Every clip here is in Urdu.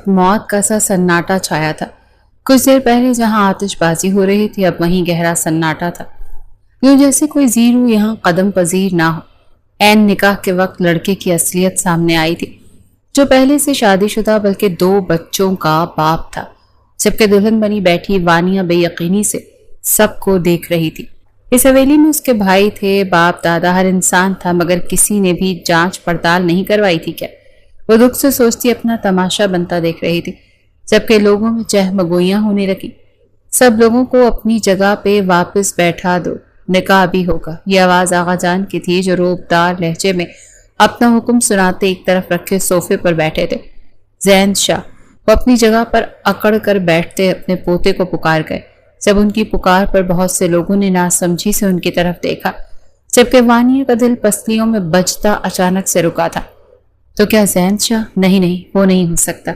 وقت موت کا سا سناٹا چھایا تھا۔ کچھ دیر پہلے جہاں آتش بازی ہو رہی تھی اب وہیں گہرا سناٹا تھا، یوں جیسے کوئی زیرو یہاں قدم پذیر نہ ہو۔ عین نکاح کے وقت لڑکے کی اصلیت سامنے آئی تھی، جو پہلے سے شادی شدہ بلکہ 2 بچوں کا باپ تھا، جبکہ دلہن بنی بیٹھی وانیہ بے یقینی سے سب کو دیکھ رہی تھی۔ اس حویلی میں اس کے بھائی تھے، باپ دادا، ہر انسان تھا، مگر کسی نے بھی جانچ پڑتال نہیں کروائی تھی کیا؟ وہ دکھ سے سوچتی اپنا تماشا بنتا دیکھ رہی تھی، جبکہ لوگوں میں چہمگوئیاں ہونے لگی۔ سب لوگوں کو اپنی جگہ پہ واپس بیٹھا دو، نکاح بھی ہوگا۔ یہ آواز آغا جان کی تھی، جو روبدار لہجے میں اپنا حکم سناتے ایک طرف رکھے صوفے پر بیٹھے تھے۔ زین شاہ وہ اپنی جگہ پر اکڑ کر بیٹھتے اپنے پوتے کو پکار گئے۔ جب ان کی پکار پر بہت سے لوگوں نے ناسمجھی سے ان کی طرف دیکھا، جبکہ وانیہ کا دل پسلیوں میں بجتا اچانک سے رکا تھا۔ تو کیا زین شاہ؟ نہیں، وہ نہیں ہو سکتا۔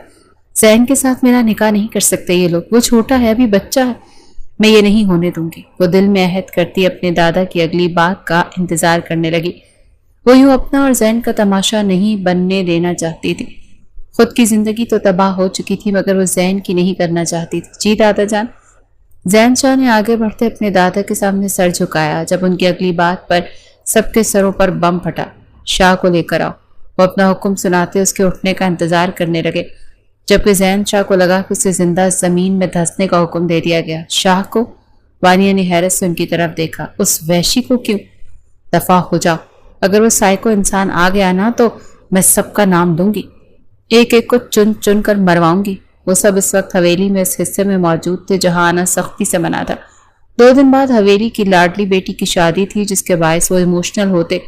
زین کے ساتھ میرا نکاح نہیں کر سکتے یہ لوگ، وہ چھوٹا ہے، ابھی بچہ ہے، میں یہ نہیں ہونے دوں گی۔ وہ دل میں عہد کرتی اپنے دادا کی اگلی بات کا انتظار کرنے لگی۔ وہ یوں اپنا اور زین کا تماشا نہیں بننے دینا چاہتی تھی۔ خود کی زندگی تو تباہ ہو چکی تھی، مگر وہ زین کی نہیں کرنا چاہتی تھی۔ جی دادا جان۔ زین شاہ نے آگے بڑھتے اپنے دادا کے سامنے سر جھکایا۔ جب ان کی اگلی بات پر سب کے سروں پر بم پھٹا، شاہ کو لے کر آؤ۔ وہ اپنا حکم سناتے اس کے اٹھنے کا انتظار کرنے لگے، جبکہ زین شاہ کو لگا کہ اسے زندہ زمین میں دھنسنے کا حکم دے دیا گیا۔ شاہ کو؟ وانیہ نے حیرت سے ان کی طرف دیکھا۔ اس وحشی کو کیوں؟ دفع ہو جاؤ، اگر وہ سائیکو انسان آ گیا نا تو میں سب کا نام دوں گی، ایک ایک کو چن چن کر مرواؤں گی۔ وہ سب اس وقت حویلی میں اس حصے میں موجود تھے جہاں آنا سختی سے منع تھا۔ 2 دن بعد حویلی کی لاڈلی بیٹی کی شادی تھی، جس کے باعث وہ ایموشنل ہوتے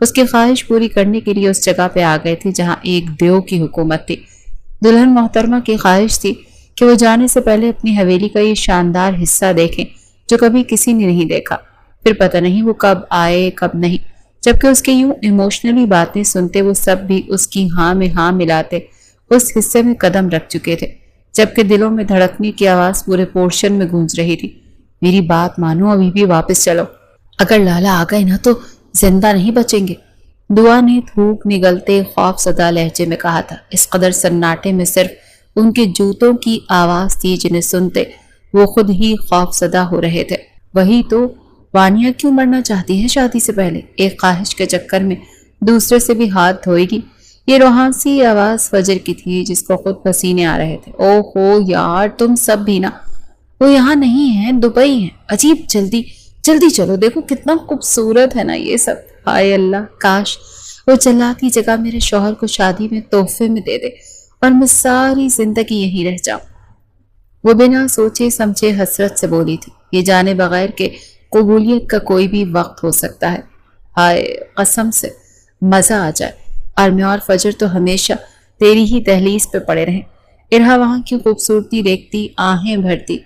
اس کی خواہش پوری کرنے کے لیے اس جگہ پہ آ گئے تھے جہاں ایک دیو کی حکومت تھی۔ دلہن محترمہ کی خواہش تھی کہ وہ جانے سے پہلے اپنی حویلی کا یہ شاندار حصہ دیکھیں جو کبھی کسی نے نہیں دیکھا۔ پھر پتہ نہیں وہ کب آئے کب نہیں۔ جبکہ اس کے یوں ایموشنلی باتیں سنتے وہ سب بھی اس کی ہاں میں ہاں ملاتے اس حصے میں قدم رکھ چکے تھے، جبکہ دلوں میں دھڑکنے کی آواز پورے پورشن میں گونج رہی تھی۔ میری بات مانو، ابھی بھی واپس چلو، اگر لالا آ گئے نا تو زندہ نہیں بچیں گے۔ دعا نے تھوک نگلتے خوف زدہ لہجے میں کہا تھا۔ اس قدر سناٹے میں صرف ان کے جوتوں کی آواز تھی جنہیں سنتے وہ خود ہی خوف زدہ ہو رہے تھے۔ وہی تو، وانیہ کیوں مرنا چاہتی ہے شادی سے پہلے؟ ایک خواہش کے چکر میں دوسرے سے بھی ہاتھ دھوئے گی؟ یہ روحانسی آواز فجر کی تھی جس کو خود پسینے آ رہے تھے۔ او ہو یار، تم سب بھی نا، وہ یہاں نہیں ہیں، دبئی ہیں۔ عجیب، جلدی جلدی چلو، دیکھو کتنا خوبصورت ہے نا یہ سب۔ ہائے اللہ، کاش وہ جلاتی جگہ میرے شوہر کو شادی میں تحفے میں دے دے اور میں ساری زندگی یہیں رہ جاؤں۔ وہ بنا سوچے سمجھے حسرت سے بولی تھی، یہ جانے بغیر کہ قبولیت کا کوئی بھی وقت ہو سکتا ہے۔ ہائے، قسم سے مزہ آ جائے، اور میں اور فجر تو ہمیشہ تیری ہی دہلیز پہ پڑے رہیں۔ ارہا وہاں کی خوبصورتی دیکھتی آہیں بھرتی،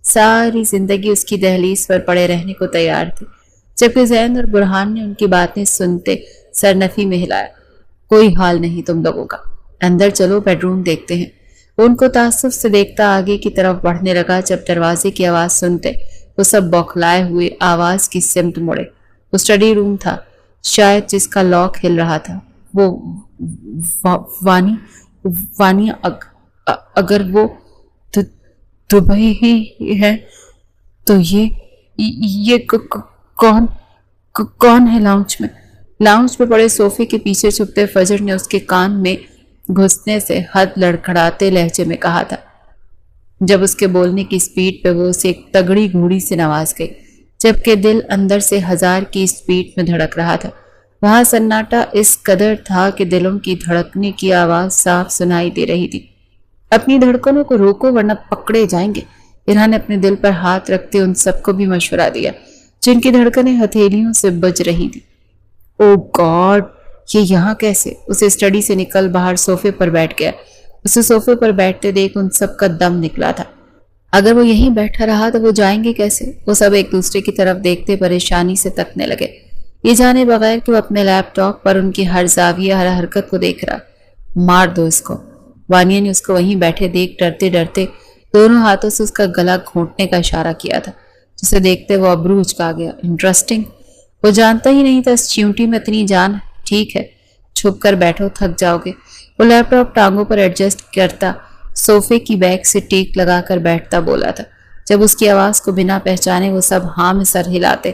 ساری زندگی اس کی دہلیز پر پڑے رہنے کو تیار تھی۔ جبکہ زین اور برہان نے ان کی باتیں سنتے سرنفی میں ہلایا۔ کوئی حال نہیں تم لوگوں کا، اندر چلو، بیڈ روم دیکھتے ہیں۔ وہ ان کو تعصب سے دیکھتا آگے کی طرف بڑھنے لگا۔ جب دروازے کی آواز سنتے وہ سب بوکھلائے ہوئے آواز کی سمت مڑے۔ وہ اسٹڈی روم تھا شاید جس کا لاک ہل رہا تھا۔ وہ وانیہ اگر وہ دبئی ہی ہے تو یہ کون ہے لاؤنج میں؟ لاؤنج پہ پڑے صوفے کے پیچھے چھپتے فجر نے اس کے کان میں گھسنے سے حد لڑکھڑاتے لہجے میں کہا تھا، جب اس کے بولنے کی سپیڈ پہ وہ اسے ایک تگڑی گھوڑی سے نواز گئی، جبکہ دل اندر سے 1000 کی سپیڈ میں دھڑک رہا تھا۔ وہاں سناٹا اس قدر تھا کہ دلوں کی دھڑکنے کی آواز صاف سنائی دے رہی تھی۔ اپنی دھڑکنوں کو روکو ورنہ پکڑے جائیں گے۔ ارہا نے اپنے دل پر ہاتھ رکھتے ان سب کو بھی مشورہ دیا جن کی دھڑکنیں ہتھیلیوں سے بج رہی تھی۔ او گاڈ، یہ یہاں کیسے؟ اسے اسٹڈی سے نکل باہر صوفے پر بیٹھ گیا۔ اسے صوفے پر بیٹھتے دیکھ ان سب کا دم نکلا تھا۔ اگر وہ یہیں بیٹھا رہا تو وہ جائیں گے کیسے؟ وہ سب ایک دوسرے کی طرف دیکھتے پریشانی سے تکنے لگے، یہ جانے بغیر کہ وہ اپنے لیپ ٹاپ پر ان کی ہر زاویہ ہر حرکت کو دیکھ رہا۔ مار دو اس کو، وانیہ نے اس کو وہیں بیٹھے دیکھ ڈرتے ڈرتے دونوں ہاتھوں سے اس کا گلا گھونٹنے کا اشارہ کیا تھا، جسے دیکھتے وہ ابرو اچکا گیا۔ انٹرسٹنگ، وہ جانتا ہی نہیں تھا اس چیونٹی میں اتنی جان۔ ٹھیک ہے، چھپ کر بیٹھو، تھک جاؤ گے۔ وہ لیپ ٹاپ ٹانگوں پر ایڈجسٹ کرتا صوفے کی بیک سے ٹیک لگا کر بیٹھتا بولا تھا۔ جب اس کی آواز کو بنا پہچانے وہ سب ہاں میں سر ہلاتے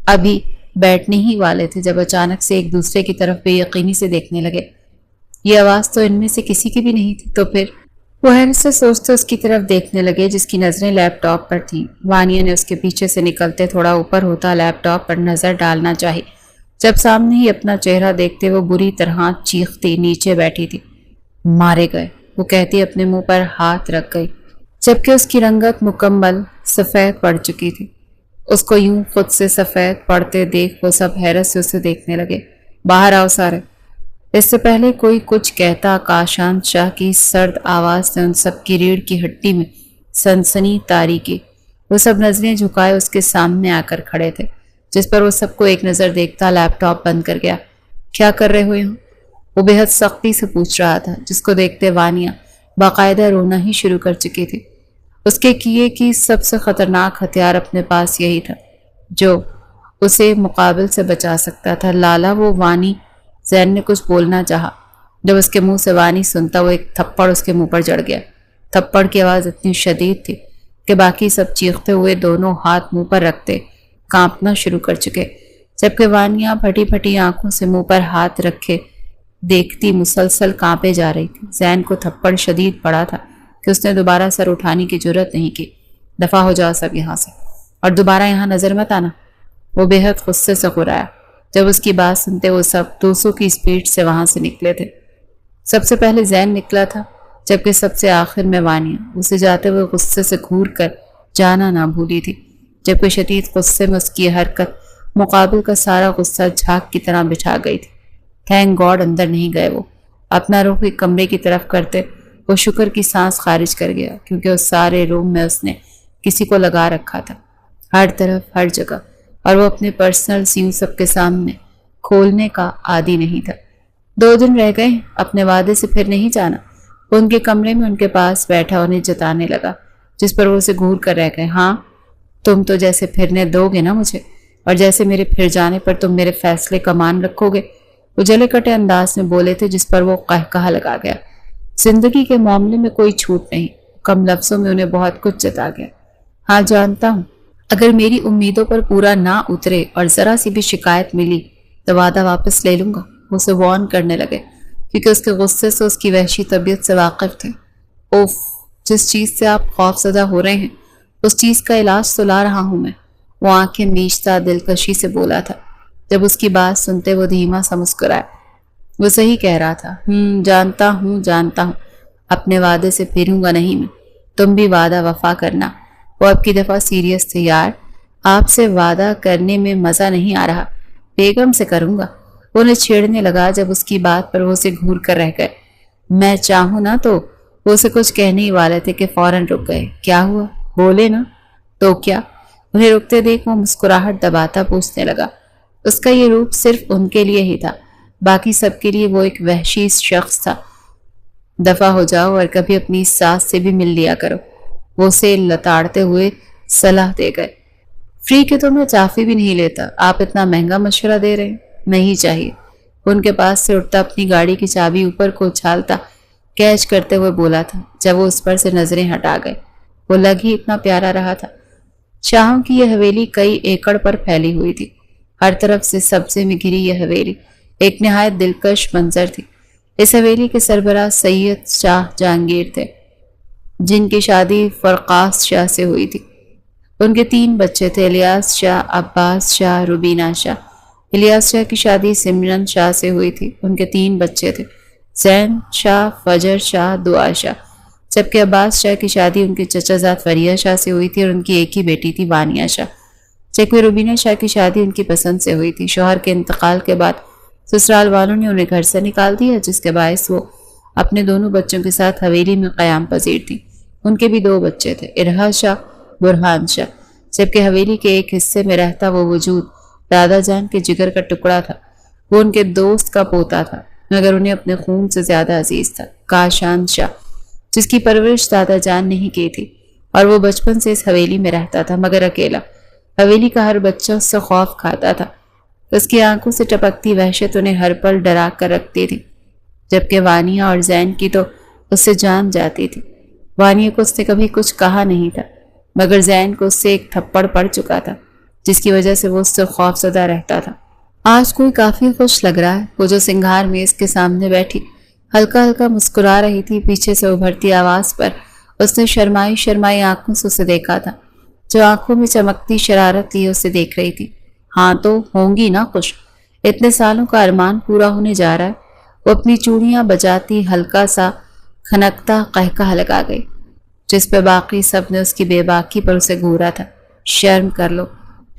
ابھی بیٹھنے ہی والے تھے جب اچانک سے ایک دوسرے کی طرف بے یقینی سے دیکھنے لگے۔ یہ آواز تو ان میں سے کسی کی بھی نہیں تھی، تو پھر وہ حیرت سے سوچتے اس کی طرف دیکھنے لگے جس کی نظریں لیپ ٹاپ پر تھیں۔ وانیہ نے اس کے پیچھے سے نکلتے تھوڑا اوپر ہوتا لیپ ٹاپ پر نظر ڈالنا چاہی، جب سامنے ہی اپنا چہرہ دیکھتے وہ بری طرح چیختی نیچے بیٹھی تھی۔ مارے گئے، وہ کہتی اپنے منہ پر ہاتھ رکھ گئی، جبکہ اس کی رنگت مکمل سفید پڑ چکی تھی۔ اس کو یوں خود سے سفید پڑتے دیکھ وہ سب حیرت سے اسے دیکھنے لگے۔ باہر آؤ سارے۔ اس سے پہلے کوئی کچھ کہتا کاشان شاہ کی سرد آواز نے ان سب کی ریڑھ کی ہڈی میں سنسنی طاری کی۔ وہ سب نظریں جھکائے اس کے سامنے آ کر کھڑے تھے، جس پر وہ سب کو ایک نظر دیکھتا لیپ ٹاپ بند کر گیا۔ کیا کر رہے ہو یہاں؟ وہ بے حد سختی سے پوچھ رہا تھا، جس کو دیکھتے وانیہ باقاعدہ رونا ہی شروع کر چکی تھی۔ اس کے کیے کی سب سے خطرناک ہتھیار اپنے پاس یہی تھا جو اسے مقابل سے بچا سکتا تھا۔ لالا وہ وانی زین نے کچھ بولنا چاہا، جب اس کے منہ سے وانی سنتا وہ ایک تھپڑ اس کے منہ پر جڑ گیا۔ تھپڑ کی آواز اتنی شدید تھی کہ باقی سب چیختے ہوئے دونوں ہاتھ منہ پر رکھتے کانپنا شروع کر چکے، جبکہ وانیہ پھٹی پھٹی آنکھوں سے منہ پر ہاتھ رکھے دیکھتی مسلسل کانپے جا رہی تھی۔ زین کو تھپڑ شدید پڑا تھا کہ اس نے دوبارہ سر اٹھانے کی جرت نہیں کی۔ دفع ہو جاؤ سب یہاں سے، اور دوبارہ یہاں نظر مت آنا، وہ بے حد غصے سے غرایا۔ جب اس کی بات سنتے وہ سب 200 کی سپیڈ سے وہاں سے نکلے تھے۔ سب سے پہلے زین نکلا تھا، جبکہ سب سے آخر میں وانیہ۔ اسے جاتے ہوئے غصے سے گھور کر جانا نہ بھولی تھی، جبکہ شدید غصے میں اس کی حرکت مقابل کا سارا غصہ جھاگ کی طرح بچھا گئی تھی۔ تھینک گاڈ اندر نہیں گئے۔ وہ اپنا رخ ایک کمرے کی طرف کرتے وہ شکر کی سانس خارج کر گیا، کیونکہ اس سارے روم میں اس نے کسی کو لگا رکھا تھا، ہر طرف ہر جگہ، اور وہ اپنے پرسنل سیو سب کے سامنے کھولنے کا عادی نہیں تھا۔ 2 دن رہ گئے، اپنے وعدے سے پھر نہیں جانا۔ وہ ان کے کمرے میں ان کے پاس بیٹھا انہیں جتانے لگا، جس پر وہ اسے گھور کر رہ گئے۔ ہاں، تم تو جیسے پھرنے دو گے نا مجھے، اور جیسے میرے پھر جانے پر تم میرے فیصلے کا مان رکھو گے، وہ جلے کٹے انداز میں بولے تھے، جس پر وہ قہقہہ لگا گیا۔ زندگی کے معاملے میں کوئی چھوٹ نہیں، کم لفظوں میں انہیں بہت کچھ جتا گیا۔ ہاں جانتا ہوں، اگر میری امیدوں پر پورا نہ اترے اور ذرا سی بھی شکایت ملی تو وعدہ واپس لے لوں گا۔ وہ اسے وارن کرنے لگے، کیونکہ اس کے غصے سے اس کی وحشی طبیعت سے واقف تھے۔ اوف، جس چیز سے آپ خوف زدہ ہو رہے ہیں اس چیز کا علاج تو لا رہا ہوں میں، وہ آنکھیں میچتا دلکشی سے بولا تھا۔ جب اس کی بات سنتے وہ دھیما سا مسکرایا۔ وہ صحیح کہہ رہا تھا۔ جانتا ہوں، اپنے وعدے سے پھروں گا نہیں میں، تم بھی وعدہ وفا کرنا۔ وہ اب کی دفعہ سیریس تھے۔ یار، آپ سے وعدہ کرنے میں مزہ نہیں آ رہا، بیگم سے کروں گا۔ وہ انہیں چھیڑنے لگا، جب اس کی بات پر وہ اسے گھور کر رہ گئے۔ میں چاہوں نا تو وہ اسے کچھ کہنے ہی والے تھے کہ فوراً رک گئے۔ کیا ہوا؟ بولے نا۔ تو کیا؟ انہیں رکتے دیکھ وہ مسکراہٹ دباتا پوچھنے لگا۔ اس کا یہ روپ صرف ان کے لیے ہی تھا، باقی سب کے لیے وہ ایک وحشی شخص تھا۔ دفع ہو جاؤ اور کبھی اپنی ساس سے بھی مل لیا کرو، وہ اسے لتاڑتے ہوئے صلاح دے گئے۔ فری کے تو میں چافی بھی نہیں لیتا، آپ اتنا مہنگا مشورہ دے رہے ہیں، نہیں چاہیے۔ ان کے پاس سے اٹھتا اپنی گاڑی کی چابی اوپر کو اچھالتا کیچ کرتے ہوئے بولا تھا، جب وہ اس پر سے نظریں ہٹا گئے۔ وہ لگ ہی اتنا پیارا رہا تھا۔ شاہوں کی یہ حویلی کئی ایکڑ پر پھیلی ہوئی تھی، ہر طرف سے سبزے میں گھری یہ حویلی ایک نہایت دلکش منظر تھی۔ اس حویلی کے سربراہ سید شاہ جہانگیر تھے، جن کی شادی فرقاس شاہ سے ہوئی تھی۔ ان کے 3 بچے تھے، الیاس شاہ، عباس شاہ، روبینہ شاہ۔ الیاس شاہ کی شادی سمرن شاہ سے ہوئی تھی۔ ان کے 3 بچے تھے، زین شاہ، فجر شاہ، دعا شاہ۔ جبکہ عباس شاہ کی شادی ان کے چچا زاد فریہ شاہ سے ہوئی تھی اور ان کی ایک ہی بیٹی تھی وانیہ شاہ۔ جبکہ روبینہ شاہ کی شادی ان کی پسند سے ہوئی تھی۔ شوہر کے انتقال کے بعد سسرال والوں نے انہیں گھر سے نکال دیا، جس کے باعث وہ اپنے دونوں بچوں کے ساتھ حویلی میں قیام پذیر تھی۔ ان کے بھی 2 بچے تھے، ارہا شاہ، برہان شاہ۔ جبکہ حویلی کے ایک حصے میں رہتا وہ وجود دادا جان کے جگر کا ٹکڑا تھا۔ وہ ان کے دوست کا پوتا تھا، مگر انہیں اپنے خون سے زیادہ عزیز تھا، کاشان شاہ، جس کی پرورش دادا جان نے ہی کی تھی، اور وہ بچپن سے اس حویلی میں رہتا تھا، مگر اکیلا۔ حویلی کا ہر بچہ اس سے خوف کھاتا تھا۔ اس کی آنکھوں سے ٹپکتی وحشت انہیں ہر پل ڈرا کر رکھتی تھی، جبکہ وانیہ اور زین کی تو اس سے جان جاتی تھی۔ وانیا کو اس نے کبھی کچھ کہا نہیں تھا، مگر زین کو اس سے ایک تھپڑ پڑ چکا تھا جس کی وجہ سے وہ اس سے خوف زدہ رہتا تھا۔ آج کوئی کافی خوش لگ رہا ہے، وہ جو سنگھار میز کے سامنے بیٹھی ہلکا ہلکا مسکرا رہی تھی، پیچھے سے ابھرتی آواز پر اس نے شرمائی شرمائی آنکھوں سے اسے دیکھا تھا، جو آنکھوں میں چمکتی شرارت لیے اسے دیکھ رہی تھی۔ ہاں تو ہوں گی نا خوش، اتنے سالوں کا ارمان پورا ہونے جا رہا ہے۔ وہ اپنی چوڑیاں بجاتی ہلکا سا کھنکتا قہقہ لگا گئی، جس پہ باقی سب نے اس کی بے باکی پر اسے گھورا تھا۔ شرم کر لو،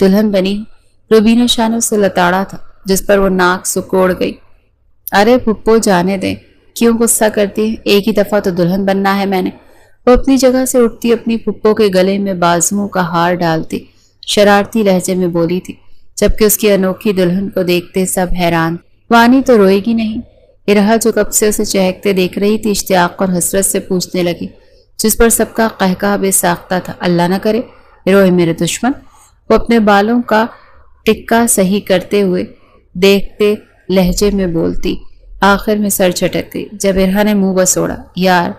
دلہن بنی ہو۔ روبینہ شاہ نے اسے لتاڑا تھا، جس پر وہ ناک سکوڑ گئی۔ ارے پھپھو جانے دیں، کیوں غصہ کرتی ہے؟ ایک ہی دفعہ تو دلہن بننا ہے میں نے۔ وہ اپنی جگہ سے اٹھتی اپنی پھپھو کے گلے میں بازوؤں کا ہار ڈالتی شرارتی لہجے میں بولی تھی، جبکہ اس کی انوکھی دلہن کو دیکھتے سب حیران۔ وانی تو روئے گی نہیں؟ ارہا جو کب سے اسے چہکتے دیکھ رہی تھی اشتیاق اور حسرت سے پوچھنے لگی، جس پر سب کا قہقہ بے ساختہ تھا۔ اللہ نہ کرے روئے میرے دشمن۔ وہ اپنے بالوں کا ٹکا صحیح کرتے ہوئے دیکھتے لہجے میں بولتی، آخر میں سر جھٹک گئی جب ارہا نے منہ بسوڑا۔ یار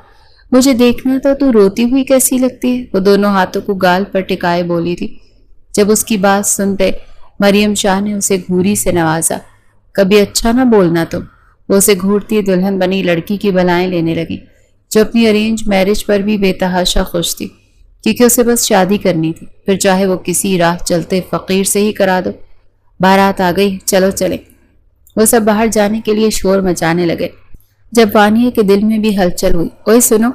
مجھے دیکھنا تھا تو روتی ہوئی کیسی لگتی ہے؟ وہ دونوں ہاتھوں کو گال پر ٹکائے بولی تھی۔ جب اس کی بات سنتے مریم شاہ نے اسے گھوری سے نوازا، کبھی اچھا نہ بولنا تم۔ وہ اسے گھورتی دلہن بنی لڑکی کی بلائیں لینے لگی، جو اپنی ارینج میرج پر بھی بے تحاشا خوش تھی، کیونکہ اسے بس شادی کرنی تھی، پھر چاہے وہ کسی راہ چلتے فقیر سے ہی کرا دو۔ بارات آ گئی، چلو چلیں۔ وہ سب باہر جانے کے لیے شور مچانے لگے، جب وانیہ کے دل میں بھی ہلچل ہوئی۔ اوئے سنو،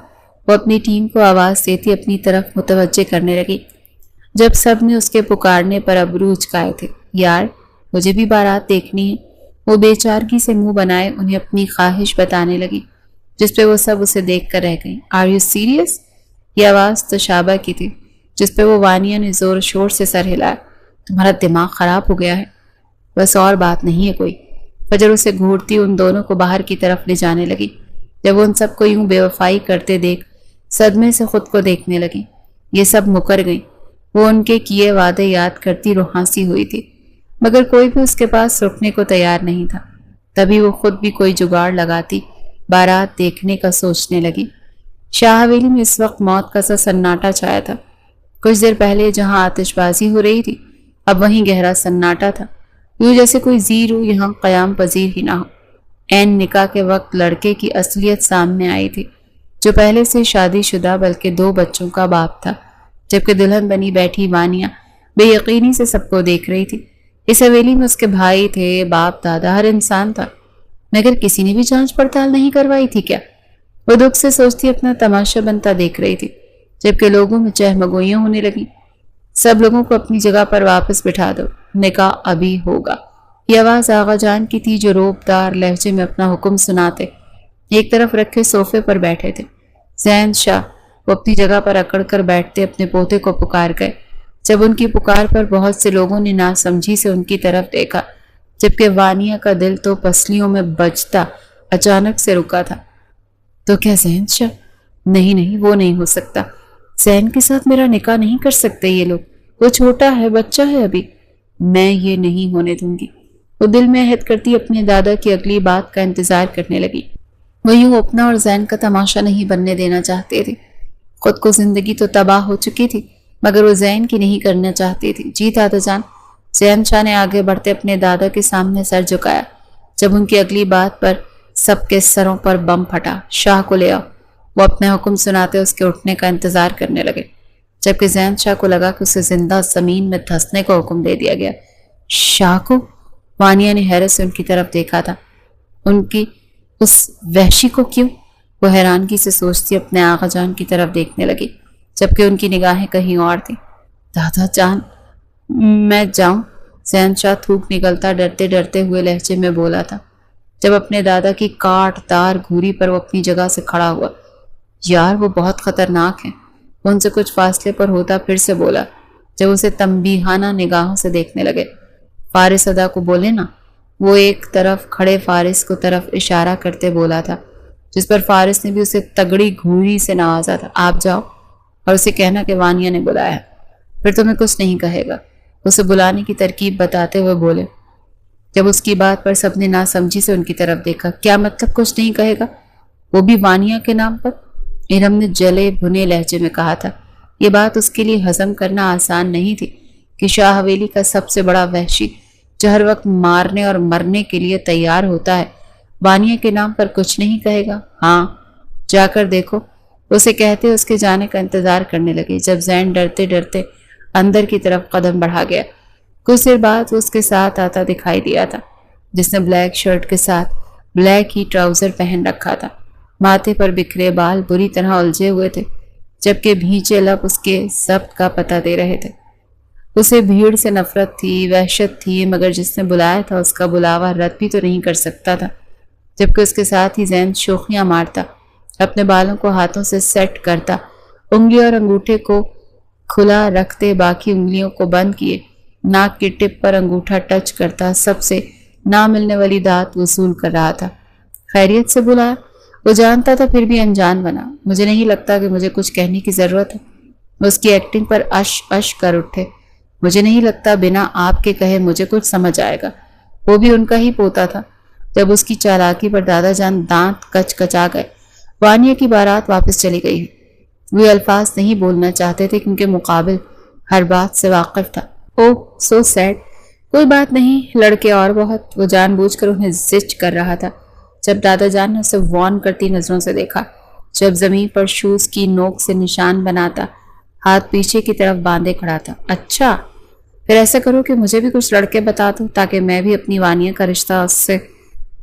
وہ اپنی ٹیم کو آواز دیتی اپنی طرف متوجہ کرنے لگی، جب سب نے اس کے پکارنے پر ابرو اچکائے تھے۔ یار مجھے بھی بارات دیکھنی ہے۔ وہ بے چارگی سے منہ بنائے انہیں اپنی خواہش بتانے لگی، جس پہ وہ سب اسے دیکھ کر رہ گئیں۔ Are you serious? یہ آواز تشابہ کی تھی، جس پہ وہ وانیہ نے زور شور سے سر ہلایا۔ تمہارا دماغ خراب ہو گیا ہے؟ بس اور بات نہیں ہے کوئی۔ فجر اسے گھورتی ان دونوں کو باہر کی طرف لے جانے لگی، جب وہ ان سب کو یوں بے وفائی کرتے دیکھ صدمے سے خود کو دیکھنے لگی۔ یہ سب مکر گئیں۔ وہ ان کے کیے وعدے یاد کرتی روحانسی ہوئی تھی، مگر کوئی بھی اس کے پاس رکنے کو تیار نہیں تھا۔ تبھی وہ خود بھی کوئی جگاڑ لگاتی بارات دیکھنے کا سوچنے لگی۔ شاہ حویلی میں اس وقت موت کا سا سناٹا چھایا تھا۔ کچھ دیر پہلے جہاں آتش بازی ہو رہی تھی، اب وہیں گہرا سناٹا تھا، یوں جیسے کوئی زیر یہاں قیام پذیر ہی نہ ہو۔ عین نکاح کے وقت لڑکے کی اصلیت سامنے آئی تھی، جو پہلے سے شادی شدہ بلکہ 2 بچوں کا باپ تھا، جبکہ دلہن بنی بیٹھی وانیہ بے یقینی سے سب کو دیکھ رہی تھی۔ اس حویلی میں اس کے بھائی تھے، باپ دادا، ہر انسان تھا، مگر کسی نے بھی جانچ پڑتال نہیں کروائی تھی کیا؟ وہ دکھ سے سوچتی اپنا تماشا بنتا دیکھ رہی تھی، جبکہ لوگوں میں چہمگوئیاں ہونے لگیں۔ سب لوگوں کو اپنی جگہ پر واپس بٹھا دو، نکاح ابھی ہوگا۔ یہ آواز آغا جان کی تھی، جو روبدار لہجے میں اپنا حکم سناتے ایک طرف رکھے صوفے پر بیٹھے تھے۔ زین شاہ وہ اپنی جگہ پر اکڑ کر بیٹھتے اپنے پوتے کو پکار گئے۔ جب ان کی پکار پر بہت سے لوگوں نے ناسمجھی سے ان کی طرف دیکھا، جبکہ وانیہ کا دل تو پسلیوں میں بجتا اچانک سے رکا تھا۔ تو کیا زین شاہ؟ نہیں نہیں، وہ نہیں ہو سکتا۔ زین کے ساتھ میرا نکاح نہیں کر سکتے یہ لوگ، وہ چھوٹا ہے، بچہ ہے ابھی، میں یہ نہیں ہونے دوں گی۔ وہ دل میں عہد کرتی اپنے دادا کی اگلی بات کا انتظار کرنے لگی۔ وہ یوں اپنا اور زین کا تماشا نہیں بننے دینا چاہتے تھے۔ خود کو زندگی تو تباہ ہو چکی تھی، مگر وہ زین کی نہیں کرنا چاہتی تھی۔ جی دادا جان۔ زین شاہ نے آگے بڑھتے اپنے دادا کے سامنے سر جھکایا، جب ان کی اگلی بات پر سب کے سروں پر بم پھٹا۔ شاہ کو لے آؤ۔ وہ اپنے حکم سناتے اس کے اٹھنے کا انتظار کرنے لگے، جبکہ زین شاہ کو لگا کہ اسے زندہ زمین میں دھنسنے کا حکم دے دیا گیا۔ شاہ کو؟ وانیہ نے حیرت سے ان کی طرف دیکھا تھا۔ ان کی اس وحشی کو کیوں؟ وہ حیرانگی سے سوچتی اپنے آغا جان کی طرف دیکھنے لگی، جبکہ ان کی نگاہیں کہیں اور تھیں۔ دادا جان میں جاؤں؟ زین شاہ تھوک نکلتا ڈرتے ڈرتے ہوئے لہجے میں بولا تھا، جب اپنے دادا کی کاٹ دار گھوری پر وہ اپنی جگہ سے کھڑا ہوا۔ یار وہ بہت خطرناک ہیں۔ وہ ان سے کچھ فاصلے پر ہوتا پھر سے بولا، جب اسے تنبیہانہ نگاہوں سے دیکھنے لگے۔ فارس ادا کو بولے نا۔ وہ ایک طرف کھڑے فارس کو طرف اشارہ کرتے بولا تھا، جس پر فارس نے بھی اسے تگڑی گھوری سے نوازا تھا۔ آپ جاؤ اور اسے کہنا کہ وانیہ نے بلایا ہے، پھر تمہیں کچھ نہیں کہے گا۔ اسے بلانے کی ترکیب بتاتے ہوئے بولے۔ جب اس کی بات پر سب نے ناسمجھی سے ان کی طرف دیکھا۔ کیا مطلب کچھ نہیں کہے گا؟ وہ بھی وانیہ کے نام پر؟ ارم نے جلے بھنے لہجے میں کہا تھا۔ یہ بات اس کے لیے ہضم کرنا آسان نہیں تھی کہ شاہ حویلی کا سب سے بڑا وحشی جو ہر وقت مارنے اور مرنے کے لیے تیار ہوتا ہے وانیہ کے نام پر کچھ نہیں کہے گا۔ ہاں جا کر دیکھو، اسے کہتے اس کے جانے کا انتظار کرنے لگے جب زین ڈرتے ڈرتے اندر کی طرف قدم بڑھا گیا۔ کچھ دیر بعد اس کے ساتھ آتا دکھائی دیا تھا جس نے بلیک شرٹ کے ساتھ بلیک ہی ٹراؤزر پہن رکھا تھا۔ ماتھے پر بکھرے بال بری طرح الجھے ہوئے تھے جبکہ بھینچے لب اس کے ضبط کا پتہ دے رہے تھے۔ اسے بھیڑ سے نفرت تھی، وحشت تھی، مگر جس نے بلایا تھا اس کا بلاوا رد بھی تو نہیں کر سکتا تھا۔ جبکہ اس کے ساتھ ہی زین شوخیاں مارتا، اپنے بالوں کو ہاتھوں سے سیٹ کرتا، انگلی اور انگوٹھے کو کھلا رکھتے باقی انگلیوں کو بند کیے، ناک کی ٹپ پر انگوٹھا ٹچ کرتا، سب سے نہ ملنے والی داد وصول کر رہا تھا۔ خیریت سے بلایا؟ وہ جانتا تھا پھر بھی انجان بنا۔ مجھے نہیں لگتا کہ مجھے کچھ کہنے کی ضرورت ہے۔ اس کی ایکٹنگ پر اش کر اٹھے۔ مجھے نہیں لگتا بنا آپ کے کہے مجھے کچھ سمجھ آئے گا۔ وہ بھی ان کا ہی پوتا تھا۔ جب اس کی چالاکی پر دادا جان دانت کچ کچا گئے۔ وانیہ کی بارات واپس چلی گئی ہے۔ وہ الفاظ نہیں بولنا چاہتے تھے کیونکہ مقابل ہر بات سے واقف تھا۔ اوہ سو سیڈ۔ کوئی بات نہیں، لڑکے اور بہت۔ وہ جان بوجھ کر انہیں زچ کر رہا تھا جب دادا جان نے اسے وارن کرتی نظروں سے دیکھا، جب زمین پر شوز کی نوک سے نشان بناتا ہاتھ پیچھے کی طرف باندھے کھڑا تھا۔ اچھا پھر ایسا کرو کہ مجھے بھی کچھ لڑکے بتا دو تاکہ میں بھی اپنی وانیہ کا رشتہ اس سے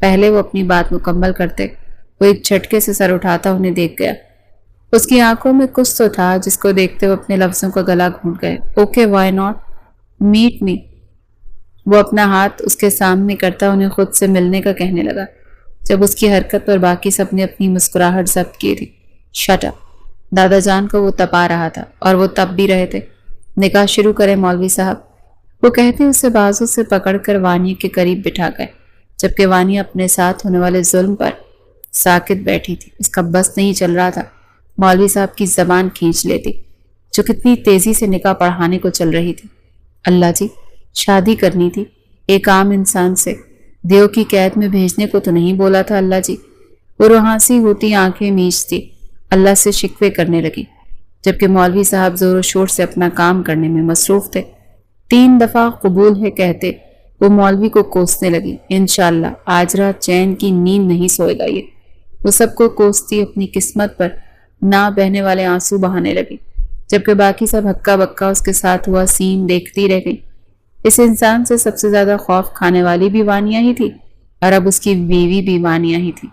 پہلے وہ اپنی بات مکمل کرتے۔ وہ ایک جھٹکے سے سر اٹھاتا انہیں دیکھ گیا۔ اس کی آنکھوں میں کچھ تو تھا جس کو دیکھتے وہ اپنے لفظوں کا گلا گھونٹ گئے۔ اوکے وائی ناٹ، میٹ می۔ وہ اپنا ہاتھ اس کے سامنے کرتا انہیں خود سے ملنے کا کہنے لگا جب اس کی حرکت پر باقی سب نے اپنی مسکراہٹ ضبط کی تھی۔ Shut up. دادا جان کو وہ تپا رہا تھا اور وہ تپ بھی رہے تھے۔ نکاح شروع کرے مولوی صاحب، وہ کہتے اسے بازو سے پکڑ کر وانیہ کے قریب بٹھا گئے جبکہ وانیہ اپنے ساتھ ہونے والے ظلم پر ساکت بیٹھی تھی۔ اس کا بس نہیں چل رہا تھا مولوی صاحب کی زبان کھینچ لیتی جو کتنی تیزی سے نکاح پڑھانے کو چل رہی تھی۔ اللہ جی، شادی کرنی تھی ایک عام انسان سے، دیو کی قید میں بھیجنے کو تو نہیں بولا تھا اللہ جی۔ وہ روحانسی ہوتی آنکھیں میچتی اللہ سے شکوے کرنے لگی جبکہ مولوی صاحب زور و شور سے اپنا کام کرنے میں مصروف تھے۔ 3 دفعہ قبول ہے کہتے وہ مولوی کو کوسنے لگی۔ انشاءاللہ آج رات چین کی نیند نہیں سوئے گا یہ۔ وہ سب کو کوستی اپنی قسمت پر نہ بہنے والے آنسو بہانے لگی جبکہ باقی سب ہکا بکا اس کے ساتھ ہوا سین دیکھتی رہ گئی۔ اس انسان سے سب سے زیادہ خوف کھانے والی بھی وانیہ ہی تھی اور اب اس کی بیوی بھی وانیہ ہی تھی۔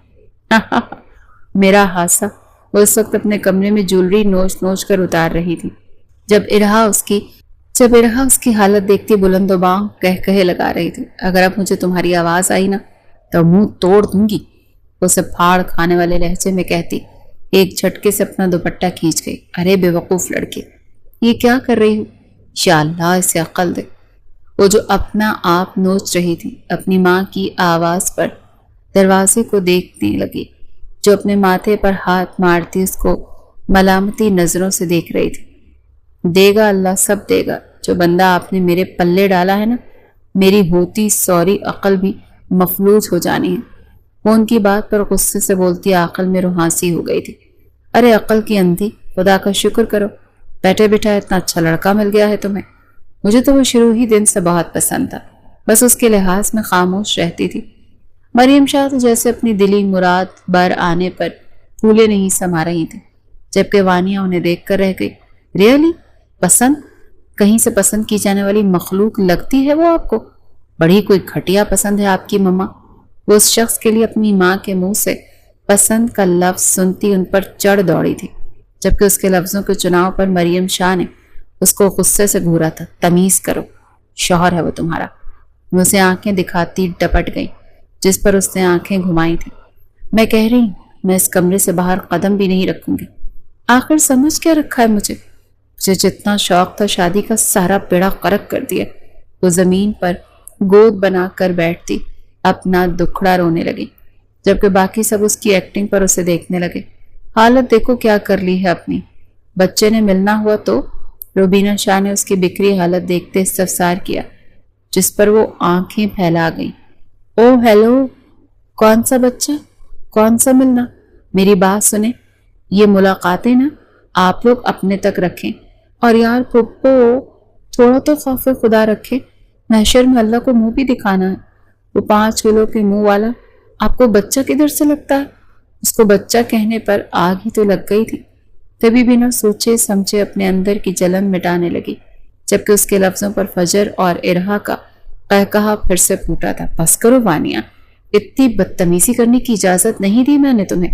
میرا حادثہ۔ وہ اس وقت اپنے کمرے میں جولری نوچ نوچ کر اتار رہی تھی جب ارہا اس کی حالت دیکھتی بلند و بانگ کہے لگا رہی تھی۔ اگر اب مجھے تمہاری آواز آئی نا تو منہ توڑ دوں گی، اسے پھاڑ کھانے والے لہجے میں کہتی ایک جھٹکے سے اپنا دوپٹہ کھینچ گئی۔ ارے بے وقوف لڑکے، یہ کیا کر رہی ہو؟ یا اللہ اسے عقل دے۔ وہ جو اپنا آپ نوچ رہی تھی اپنی ماں کی آواز پر دروازے کو دیکھنے لگی جو اپنے ماتھے پر ہاتھ مارتی اس کو ملامتی نظروں سے دیکھ رہی تھی۔ دے گا اللہ، سب دے گا۔ جو بندہ آپ نے میرے پلے ڈالا ہے نا، میری ہوتی سوری عقل بھی مفلوج ہو جانی ہے۔ وہ ان کی بات پر غصے سے بولتی عقل میں روحانسی ہو گئی تھی۔ ارے عقل کی اندھی، خدا کا شکر کرو بیٹھے بیٹھا اتنا اچھا لڑکا مل گیا ہے تمہیں۔ مجھے تو وہ شروع ہی دن سے بہت پسند تھا، بس اس کے لحاظ میں خاموش رہتی تھی۔ مریم شاہ تو جیسے اپنی دلی مراد بر آنے پر پھولے نہیں سما رہی تھی جبکہ وانیہ انہیں دیکھ کر رہ گئی۔ ریئلی پسند؟ کہیں سے پسند کی جانے والی مخلوق لگتی ہے وہ آپ کو؟ بڑی کوئی گھٹیا پسند ہے آپ کی مما۔ وہ اس شخص کے لیے اپنی ماں کے منہ سے پسند کا لفظ سنتی ان پر چڑھ دوڑی تھی جبکہ اس کے لفظوں کے چناؤ پر مریم شاہ نے اس کو غصے سے گھورا تھا۔ تمیز کرو، شوہر ہے وہ تمہارا۔ وہ اسے آنکھیں دکھاتی ڈپٹ گئی جس پر اس نے آنکھیں گھمائی تھی۔ میں کہہ رہی ہوں میں اس کمرے سے باہر قدم بھی نہیں رکھوں گی۔ آخر سمجھ کیا رکھا ہے مجھے جتنا شوق تھا شادی کا سارا بیڑا غرق کر دیا۔ وہ زمین پر گود بنا کر بیٹھتی اپنا دکھڑا رونے لگی جبکہ باقی سب اس کی ایکٹنگ پر اسے دیکھنے لگے۔ حالت دیکھو کیا کر لی ہے اپنی۔ بچے نے ملنا ہوا تو؟ روبینہ شاہ نے اس کی بکھری حالت دیکھتے استفسار کیا جس پر وہ آنکھیں پھیلا گئی۔ او ہیلو، کون سا بچہ؟ کون سا ملنا؟ میری بات سنیں، یہ ملاقاتیں نا آپ لوگ اپنے تک رکھیں، اور یار پھپھو تھوڑا تو خوف خدا رکھے، محشر میں اللہ کو منہ بھی دکھانا ہے۔ وہ 5 کلو کے منہ والا آپ کو بچہ کدھر سے لگتا ہے؟ اس کو بچہ کہنے پر آگ ہی تو لگ گئی تھی، تبھی بنا سوچے سمجھے اپنے اندر کی جلن مٹانے لگی، جبکہ اس کے لفظوں پر فجر اور ارہا کا قہقہا پھر سے پھوٹا تھا۔ بس کرو وانیہ، اتنی بدتمیزی کرنے کی اجازت نہیں دی میں نے تمہیں،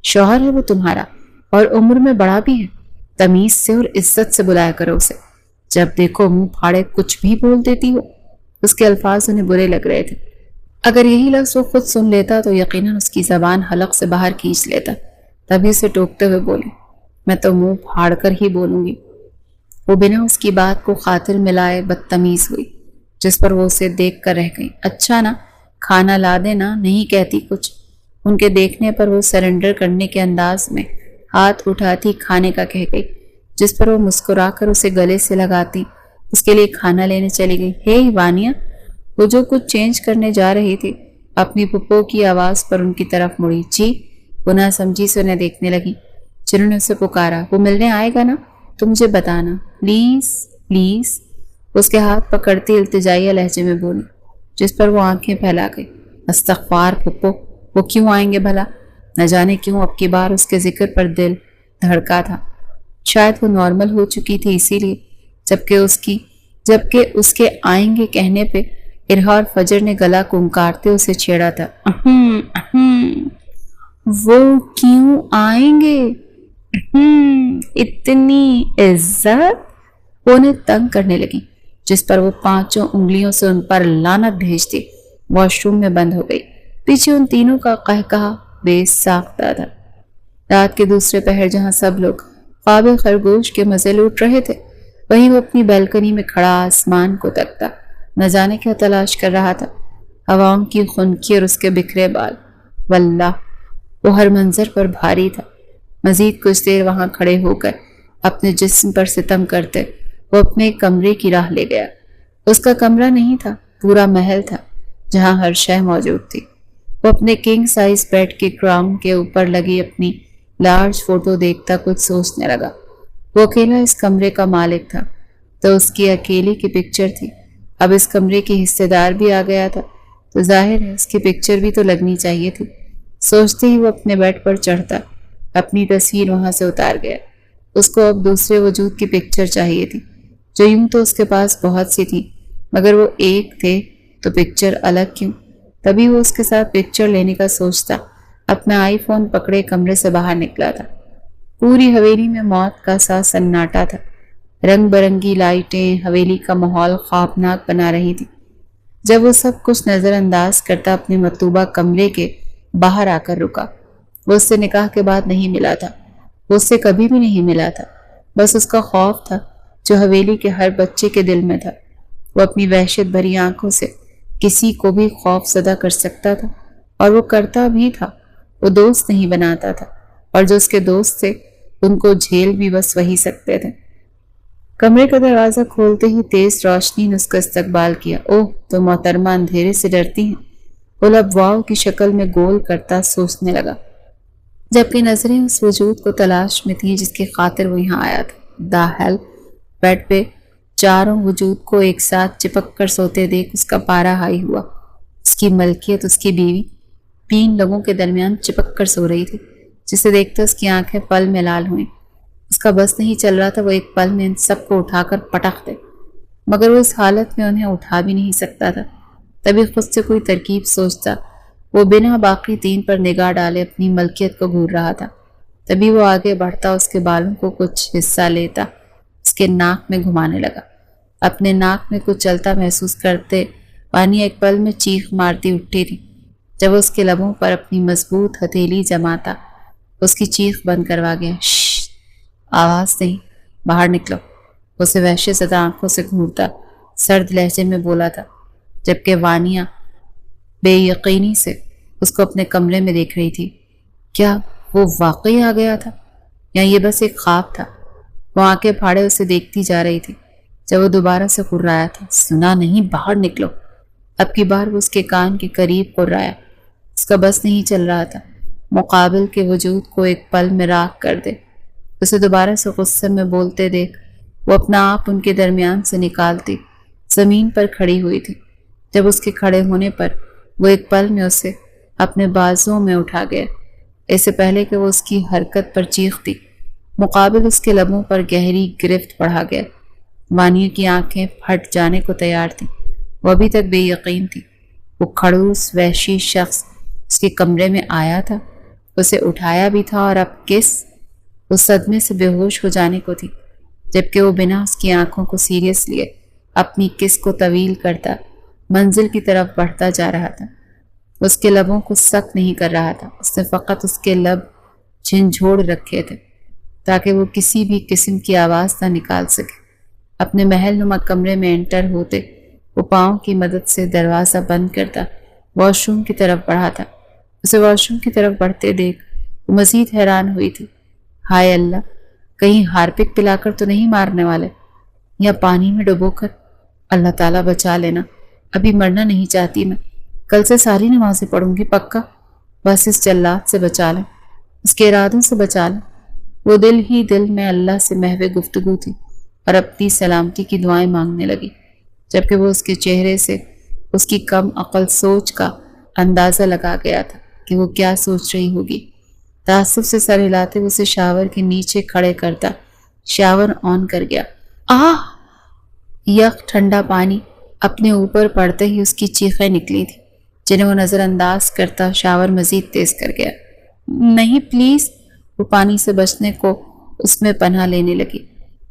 شوہر ہے وہ تمہارا اور عمر میں بڑا بھی ہے، تمیز سے اور عزت سے بلایا کرو اسے، جب دیکھو منہ پھاڑے کچھ بھی بول دیتی ہو۔ اس کے الفاظ انہیں برے لگ رہے تھے، اگر یہی لفظ وہ خود سن لیتا تو یقیناً اس کی زبان حلق سے باہر کھینچ لیتا۔ تبھی اسے ٹوکتے ہوئے بولی، میں تو منہ پھاڑ کر ہی بولوں گی۔ وہ بنا اس کی بات کو خاطر ملائے بدتمیز ہوئی، جس پر وہ اسے دیکھ کر رہ گئی۔ اچھا نا، کھانا لا دینا، نہیں کہتی کچھ۔ ان کے دیکھنے پر وہ سرنڈر کرنے کے انداز میں ہاتھ اٹھاتی کھانے کا کہہ گئی، جس پر وہ مسکرا کر اسے گلے سے لگاتی اس کے لیے کھانا لینے چلی گئی۔ ہے وانیہ، وہ جو کچھ چینج کرنے جا رہی تھی، اپنی پھپھو کی آواز پر ان کی طرف مڑی۔ جی، وہ نہ سمجھی سے انہیں دیکھنے لگی۔ جنہوں نے اسے پکارا، وہ ملنے آئے گا نا، تو مجھے بتانا پلیز پلیز، اس کے ہاتھ پکڑتی التجائیہ لہجے میں بولی، جس پر وہ آنکھیں پھیلا گئی۔ استغفار پھپھو، وہ کیوں آئیں گے بھلا؟ نہ جانے کیوں اب کی بار اس کے ذکر پر دل دھڑکا تھا، شاید وہ نارمل ہو چکی تھی اسی لیے، جبکہ اس کے آئیں گے کہنے پہ ارہا اور فجر نے گلا کونکارتے اسے چھیڑا تھا۔ وہ کیوں آئیں گے؟ اتنی عزت؟ وہ انہیں تنگ کرنے لگی، جس پر وہ 5 انگلیوں سے ان پر لعنت بھیج دی۔ واش روم میں بند ہو گئی۔ پیچھے ان تینوں کا قہقہا بے ساختہ تھا۔ رات کے دوسرے پہر جہاں سب لوگ خواب خرگوش کے مزے لوٹ رہے تھے، وہیں وہ اپنی بیلکنی میں کھڑا آسمان کو تکتا نہ جانے کیا تلاش کر رہا تھا۔ ہواؤں کی خنکی اور اس کے بکھرے بال، واللہ وہ ہر منظر پر بھاری تھا۔ مزید کچھ دیر وہاں کھڑے ہو کر اپنے جسم پر ستم کرتے وہ اپنے کمرے کی راہ لے گیا۔ اس کا کمرہ نہیں تھا، پورا محل تھا جہاں ہر شے موجود تھی۔ وہ اپنے کنگ سائز بیڈ کے کراؤن کے اوپر لگی اپنی لارج فوٹو دیکھتا کچھ سوچنے لگا۔ وہ اکیلا اس کمرے کا مالک تھا، تو اس کی اکیلی کی پکچر تھی۔ اب اس کمرے کی حصے دار بھی آ گیا تھا، تو ظاہر ہے اس کی پکچر بھی تو لگنی چاہیے تھی۔ سوچتے ہی وہ اپنے بیڈ پر چڑھتا، اپنی تصویر وہاں سے اتار گیا۔ اس کو اب دوسرے وجود کی پکچر چاہیے تھی، جو یوں تو اس کے پاس بہت سی تھی، مگر وہ ایک تھے تو پکچر الگ کیوں؟ تبھی وہ اس کے ساتھ پکچر لینے کا سوچتا اپنا آئی فون پکڑے کمرے سے باہر نکلا تھا۔ پوری حویلی میں موت کا سا سناٹا تھا۔ رنگ برنگی لائٹیں حویلی کا ماحول خوابناک بنا رہی تھی۔ جب وہ سب کچھ نظر انداز کرتا اپنے مطلوبہ کمرے کے باہر آ کر رکا۔ وہ اس سے نکاح کے بعد نہیں ملا تھا، وہ اس سے کبھی بھی نہیں ملا تھا، بس اس کا خوف تھا جو حویلی کے ہر بچے کے دل میں تھا۔ وہ اپنی وحشت بھری آنکھوں سے کسی کو بھی خوف زدہ کر سکتا تھا، اور وہ کرتا بھی تھا۔ وہ دوست نہیں بناتا تھا، اور جو اس کے دوست تھے ان کو جھیل بھی بس وہی سکتے تھے۔ کمرے کا دروازہ کھولتے ہی تیز روشنی نے اس کا استقبال کیا۔ اوہ، تو محترمہ اندھیرے سے ڈرتی ہیں؟ وہ لب واؤ کی شکل میں گول کرتا سوچنے لگا، جبکہ نظریں اس وجود کو تلاش میں تھیں جس کی خاطر وہ یہاں آیا تھا۔ The hell! بیڈ پہ چاروں وجود کو ایک ساتھ چپک کر سوتے دیکھ اس کا پارا ہائی ہوا۔ اس کی ملکیت، اس کی بیوی 3 لوگوں کے درمیان چپک کر سو رہی تھی، جسے دیکھتے اس کی آنکھیں پل میں لال ہوئیں۔ اس کا بس نہیں چل رہا تھا وہ ایک پل میں ان سب کو اٹھا کر پٹخ دے، مگر وہ اس حالت میں انہیں اٹھا بھی نہیں سکتا تھا۔ تبھی خود سے کوئی ترکیب سوچتا وہ بنا باقی 3 پر نگاہ ڈالے اپنی ملکیت کو گھور رہا تھا۔ تبھی وہ آگے بڑھتا اس کے بالوں کو کچھ حصہ لیتا اس کے ناک میں گھمانے لگا۔ اپنے ناک میں کچھ چلتا محسوس کرتے وانیہ ایک پل میں چیخ مارتی اٹھی تھی۔ جب اس کے لبوں پر اپنی مضبوط ہتھیلی جماتا اس کی چیخ بند کروا گیا۔ شش، آواز نہیں، باہر نکلو، اسے وحشت زدہ آنکھوں سے گھورتا سرد لہجے میں بولا تھا، جبکہ وانیہ بے یقینی سے اس کو اپنے کمرے میں دیکھ رہی تھی۔ کیا وہ واقعی آ گیا تھا یا یہ بس ایک خواب تھا؟ وہ آنکھیں پھاڑے اسے دیکھتی جا رہی تھی۔ جب وہ دوبارہ سے قرایا تھا، سنا نہیں، باہر نکلو۔ اب کی بار وہ اس کے کان کے قریب قرایا۔ اس کا بس نہیں چل رہا تھا، مقابل کے وجود کو ایک پل میں راکھ کر دے۔ اسے دوبارہ سے غصے میں بولتے دیکھ وہ اپنا آپ ان کے درمیان سے نکالتی زمین پر کھڑی ہوئی تھی۔ جب اس کے کھڑے ہونے پر وہ ایک پل میں اسے اپنے بازوؤں میں اٹھا گیا، اس سے پہلے کہ وہ اس کی حرکت پر چیختی۔ مقابل اس کے لبوں پر گہری گرفت پڑھا گیا۔ وانیہ کی آنکھیں پھٹ جانے کو تیار تھیں، وہ ابھی تک بے یقین تھی۔ وہ کھڑوس وحشی شخص اس کے کمرے میں آیا تھا، اسے اٹھایا بھی تھا، اور اب کس؟ اس صدمے سے بے ہوش ہو جانے کو تھی، جبکہ وہ بنا اس کی آنکھوں کو سیریس لیے اپنی کس کو طویل کرتا منزل کی طرف بڑھتا جا رہا تھا۔ اس کے لبوں کو سخت نہیں کر رہا تھا، اس نے فقط اس کے لب جھنجھوڑ رکھے تھے تاکہ وہ کسی بھی قسم کی آواز نہ نکال سکے۔ اپنے محل نما کمرے میں انٹر ہوتے وہ پاؤں کی مدد سے دروازہ بند کرتا واش روم کی طرف بڑھا تھا۔ اسے واش روم کی طرف بڑھتے دیکھ وہ مزید حیران ہوئی تھی۔ ہائے اللہ، کہیں ہارپک پلا کر تو نہیں مارنے والے، یا پانی میں ڈبو کر؟ اللہ تعالیٰ بچا لینا، ابھی مرنا نہیں چاہتی میں، کل سے ساری نمازیں پڑھوں گی پکا، بس اس جلات سے بچا لیں، اس کے ارادوں سے بچا لیں۔ وہ دل ہی دل میں اللہ سے محو گفتگو تھی اور اپنی سلامتی کی دعائیں مانگنے لگی، جبکہ وہ اس کے چہرے سے اس کی کم عقل سوچ کا اندازہ لگا گیا تھا کہ وہ کیا سوچ رہی ہوگی۔ تعصب سے سر ہلاتے اسے شاور کے نیچے کھڑے کرتا شاور آن کر گیا۔ یک ٹھنڈا پانی اپنے اوپر پڑتے ہی اس کی چیخیں نکلی تھی، جنہیں وہ نظر انداز کرتا شاور مزید تیز کر گیا۔ نہیں پلیز، وہ پانی سے بچنے کو اس میں پناہ لینے لگی،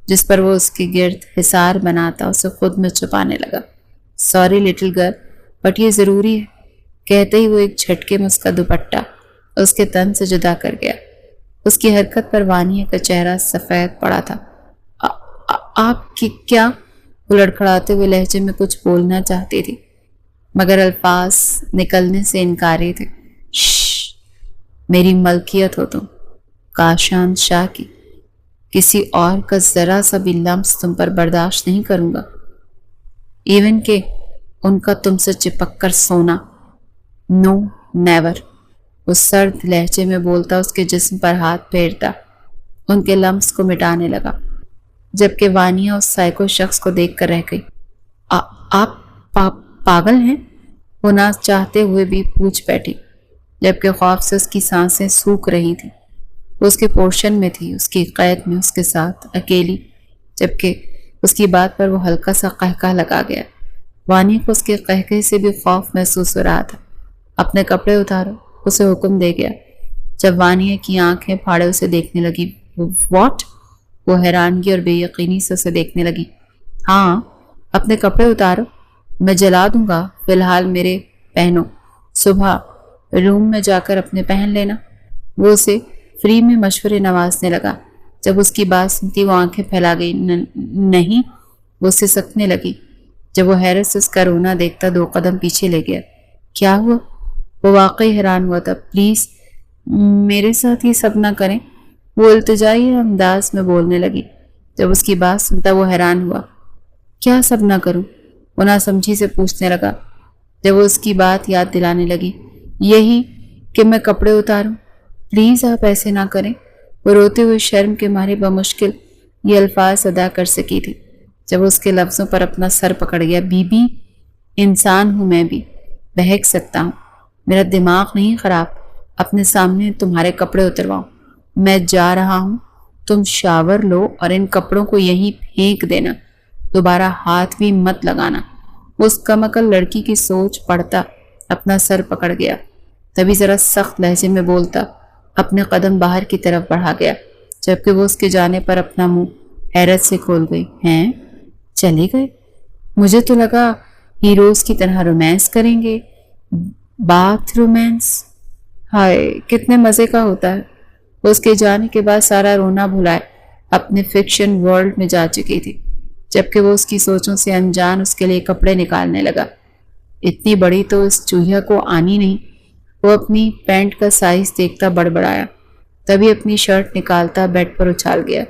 جس پر وہ اس کے گرد حصار بناتا اسے خود میں چھپانے لگا۔ سوری لٹل گرل، بٹ یہ ضروری ہے، کہتے ہی وہ ایک جھٹکے میں اس کا دوپٹہ اس کے تن سے جدا کر گیا۔ اس کی حرکت پر وانیہ کا چہرہ سفید پڑا تھا۔ آپ کی کیا؟ وہ لڑکھڑاتے ہوئے لہجے میں کچھ بولنا چاہتی تھی، مگر الفاظ نکلنے سے انکاری تھے۔ شش، میری ملکیت ہو تم، کاشان شاہ کی، کسی اور کا ذرا سا بھی لمس تم پر برداشت نہیں کروں گا، ایون کہ ان کا تم سے چپک کر سونا۔ نو نیور، وہ سرد لہجے میں بولتا اس کے جسم پر ہاتھ پھیرتا ان کے لمس کو مٹانے لگا، جبکہ وانیہ اس سائیکو شخص کو دیکھ کر رہ گئی۔ آپ پاگل ہیں؟ وہ نہ چاہتے ہوئے بھی پوچھ بیٹھی، جبکہ خوف سے اس کی سانسیں سوکھ رہی تھیں۔ وہ اس کے پورشن میں تھی، اس کی قید میں، اس کے ساتھ اکیلی، جبکہ اس کی بات پر وہ ہلکا سا قہقہ لگا گیا۔ وانیہ کو اس کے قہقہے سے بھی خوف محسوس ہو رہا تھا۔ اپنے کپڑے اتارو، اسے حکم دے گیا۔ جب وانیہ کی آنکھیں پھاڑے اسے دیکھنے لگی۔ واٹ؟ وہ حیرانگی اور بے یقینی سے اسے دیکھنے لگی۔ ہاں، اپنے کپڑے اتارو، میں جلا دوں گا، فی الحال میرے پہنو، صبح روم میں جا کر اپنے پہن لینا۔ وہ اسے فری میں مشورے نوازنے لگا۔ جب اس کی بات سنتی وہ آنکھیں پھیلا گئی۔ نہیں، وہ اسے سکنے لگی۔ جب وہ حیرت سے اس کا رونا دیکھتا 2 قدم پیچھے لے گیا۔ کیا ہوا؟ وہ واقعی حیران ہوا تھا۔ پلیز میرے ساتھ یہ سب نہ کریں، وہ التجائی انداز میں بولنے لگی۔ جب اس کی بات سنتا وہ حیران ہوا۔ کیا سب نہ کروں؟ وہ ناسمجھی سے پوچھنے لگا۔ جب وہ اس کی بات یاد دلانے لگی، یہی کہ میں کپڑے اتاروں، پلیز آپ ایسے نہ کریں۔ وہ روتے ہوئے شرم کے مارے بمشکل یہ الفاظ ادا کر سکی تھی۔ جب اس کے لفظوں پر اپنا سر پکڑ گیا۔ بی بی، انسان ہوں میں بھی، بہک سکتا ہوں، میرا دماغ نہیں خراب، اپنے سامنے تمہارے کپڑے اترواؤں، میں جا رہا ہوں، تم شاور لو اور ان کپڑوں کو یہیں پھینک دینا، دوبارہ ہاتھ بھی مت لگانا۔ اس کمعقل لڑکی کی سوچ پڑتا اپنا سر پکڑ گیا، تبھی ذرا سخت لہجے میں بولتا اپنے قدم باہر کی طرف بڑھا گیا، جبکہ وہ اس کے جانے پر اپنا منہ حیرت سے کھول گئی۔ ہیں؟ چلے گئے؟ مجھے تو لگا ہیروز کی طرح رومانس کریں گے، باتھ رومانس، ہائے کتنے مزے کا ہوتا ہے۔ وہ اس کے جانے کے بعد سارا رونا بھلائے اپنے فکشن ورلڈ میں جا چکی تھی، جبکہ وہ اس کی سوچوں سے انجان اس کے لیے کپڑے نکالنے لگا۔ اتنی بڑی تو اس چوہیا کو آنی نہیں۔ وہ اپنی پینٹ کا سائز دیکھتا بڑبڑایا، تبھی اپنی شرٹ نکالتا بیڈ پر اچھال گیا۔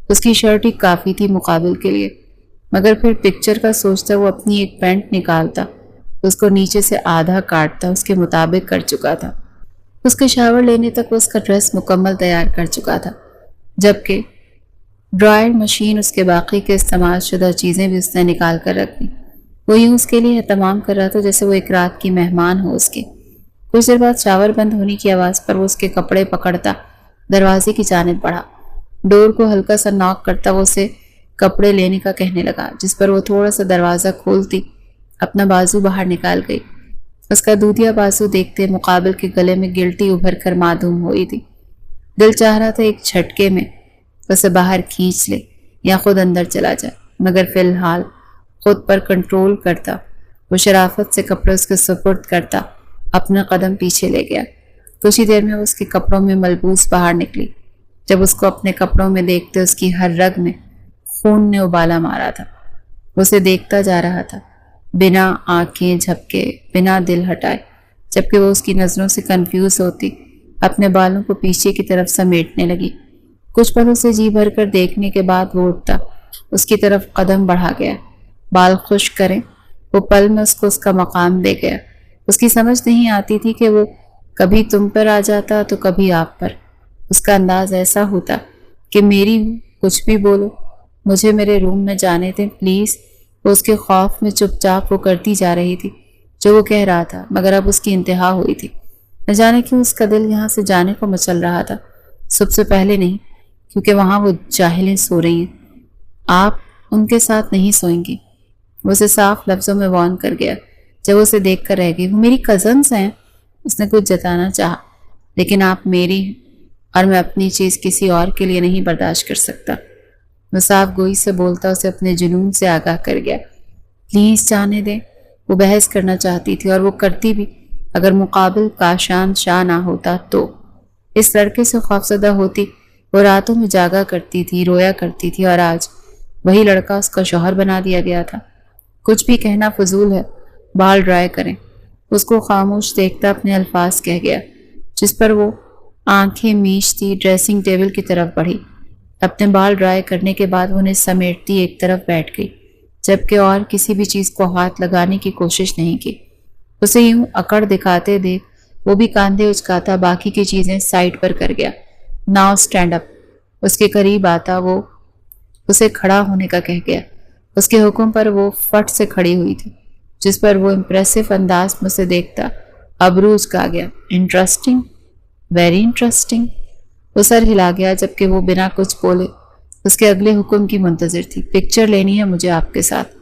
اس کی شرٹ ہی کافی تھی مقابل کے لیے، مگر پھر پکچر کا سوچتا وہ اپنی ایک پینٹ نکالتا، اس کو نیچے سے آدھا کاٹتا اس کے مطابق کر چکا تھا۔ اس کے شاور لینے تک وہ اس کا ڈریس مکمل تیار کر چکا تھا، جبکہ ڈرائر مشین اس کے باقی کے استعمال شدہ چیزیں بھی اس نے نکال کر رکھ دی۔ وہ یوں اس کے لیے اہتمام کر رہا تھا جیسے وہ ایک رات کی مہمان ہو اس کے۔ کچھ دیر بعد شاور بند ہونے کی آواز پر وہ اس کے کپڑے پکڑتا دروازے کی جانب بڑھا۔ ڈور کو ہلکا سا ناک کرتا وہ اسے کپڑے لینے کا کہنے لگا، جس پر وہ تھوڑا سا دروازہ کھولتی اپنا بازو باہر نکال گئی۔ اس کا دودھیا بازو دیکھتے مقابل کے گلے میں گلٹی ابھر کر معدوم ہوئی تھی۔ دل چاہ رہا تھا ایک جھٹکے میں اسے باہر کھینچ لے یا خود اندر چلا جائے، مگر فی الحال خود پر کنٹرول کرتا وہ شرافت سے کپڑے اس کے سپرد کرتا اپنا قدم پیچھے لے گیا۔ کچھ ہی دیر میں وہ اس کے کپڑوں میں ملبوس باہر نکلی۔ جب اس کو اپنے کپڑوں میں دیکھتے اس کی ہر رگ میں خون نے ابالا مارا تھا۔ وہ اسے دیکھتا جا رہا تھا، بنا آنکھیں جھپکے، بنا دل ہٹائے، جبکہ وہ اس کی نظروں سے کنفیوز ہوتی اپنے بالوں کو پیچھے کی طرف سمیٹنے لگی۔ کچھ پل اسے جی بھر کر دیکھنے کے بعد وہ اٹھتا اس کی طرف قدم بڑھا گیا۔ بال خشک کریں وہ پل میں اس کو اس کا مقام دے گیا۔ اس کی سمجھ نہیں آتی تھی کہ وہ کبھی تم پر آ جاتا تو کبھی آپ پر۔ اس کا انداز ایسا ہوتا کہ میری کچھ بھی بولو، مجھے میرے روم میں جانے دیں پلیز۔ وہ اس کے خوف میں چپ چاپ وہ کرتی جا رہی تھی جو وہ کہہ رہا تھا، مگر اب اس کی انتہا ہوئی تھی۔ نہ جانے کیوں اس کا دل یہاں سے جانے کو مچل رہا تھا، سب سے پہلے نہیں کیونکہ وہاں وہ جاہلیں سو رہی ہیں، آپ ان کے ساتھ نہیں سوئیں گی۔ وہ اسے صاف لفظوں میں وارن کر گیا۔ جب اسے دیکھ کر رہ گئی، وہ میری کزنس ہیں۔ اس نے کچھ جتانا چاہا، لیکن آپ میری ہیں اور میں اپنی چیز کسی اور کے لیے نہیں برداشت کر سکتا۔ وہ صاف گوئی سے بولتا اسے اپنے جنون سے آگاہ کر گیا۔ پلیز جانے دیں، وہ بحث کرنا چاہتی تھی اور وہ کرتی بھی اگر مقابل کاشان شاہ نہ ہوتا تو۔ اس لڑکے سے خوفزدہ ہوتی وہ راتوں میں جاگا کرتی تھی، رویا کرتی تھی، اور آج وہی لڑکا اس کا شوہر بنا دیا گیا تھا۔ کچھ بھی کہنا فضول ہے، بال ڈرائی کریں۔ اس کو خاموش دیکھتا اپنے الفاظ کہہ گیا، جس پر وہ آنکھیں میچتی ڈریسنگ ٹیبل کی طرف بڑھی۔ اپنے بال ڈرائی کرنے کے بعد وہ انہیں سمیٹتی ایک طرف بیٹھ گئی، جبکہ اور کسی بھی چیز کو ہاتھ لگانے کی کوشش نہیں کی۔ اسے یوں اکڑ دکھاتے دیکھ وہ بھی کاندھے اچکاتا باقی کی چیزیں سائڈ پر کر گیا۔ Now stand up. اس کے قریب آتا وہ اسے کھڑا ہونے کا کہہ گیا۔ اس کے حکم پر وہ فٹ سے کھڑی ہوئی تھی، جس پر وہ امپریسو انداز میں اسے دیکھتا ابرو اچکا گیا۔ Interesting, very interesting. وہ سر ہلا گیا جبکہ وہ بنا کچھ بولے اس کے اگلے حکم کی منتظر تھی۔ پکچر لینی ہے مجھے آپ کے ساتھ۔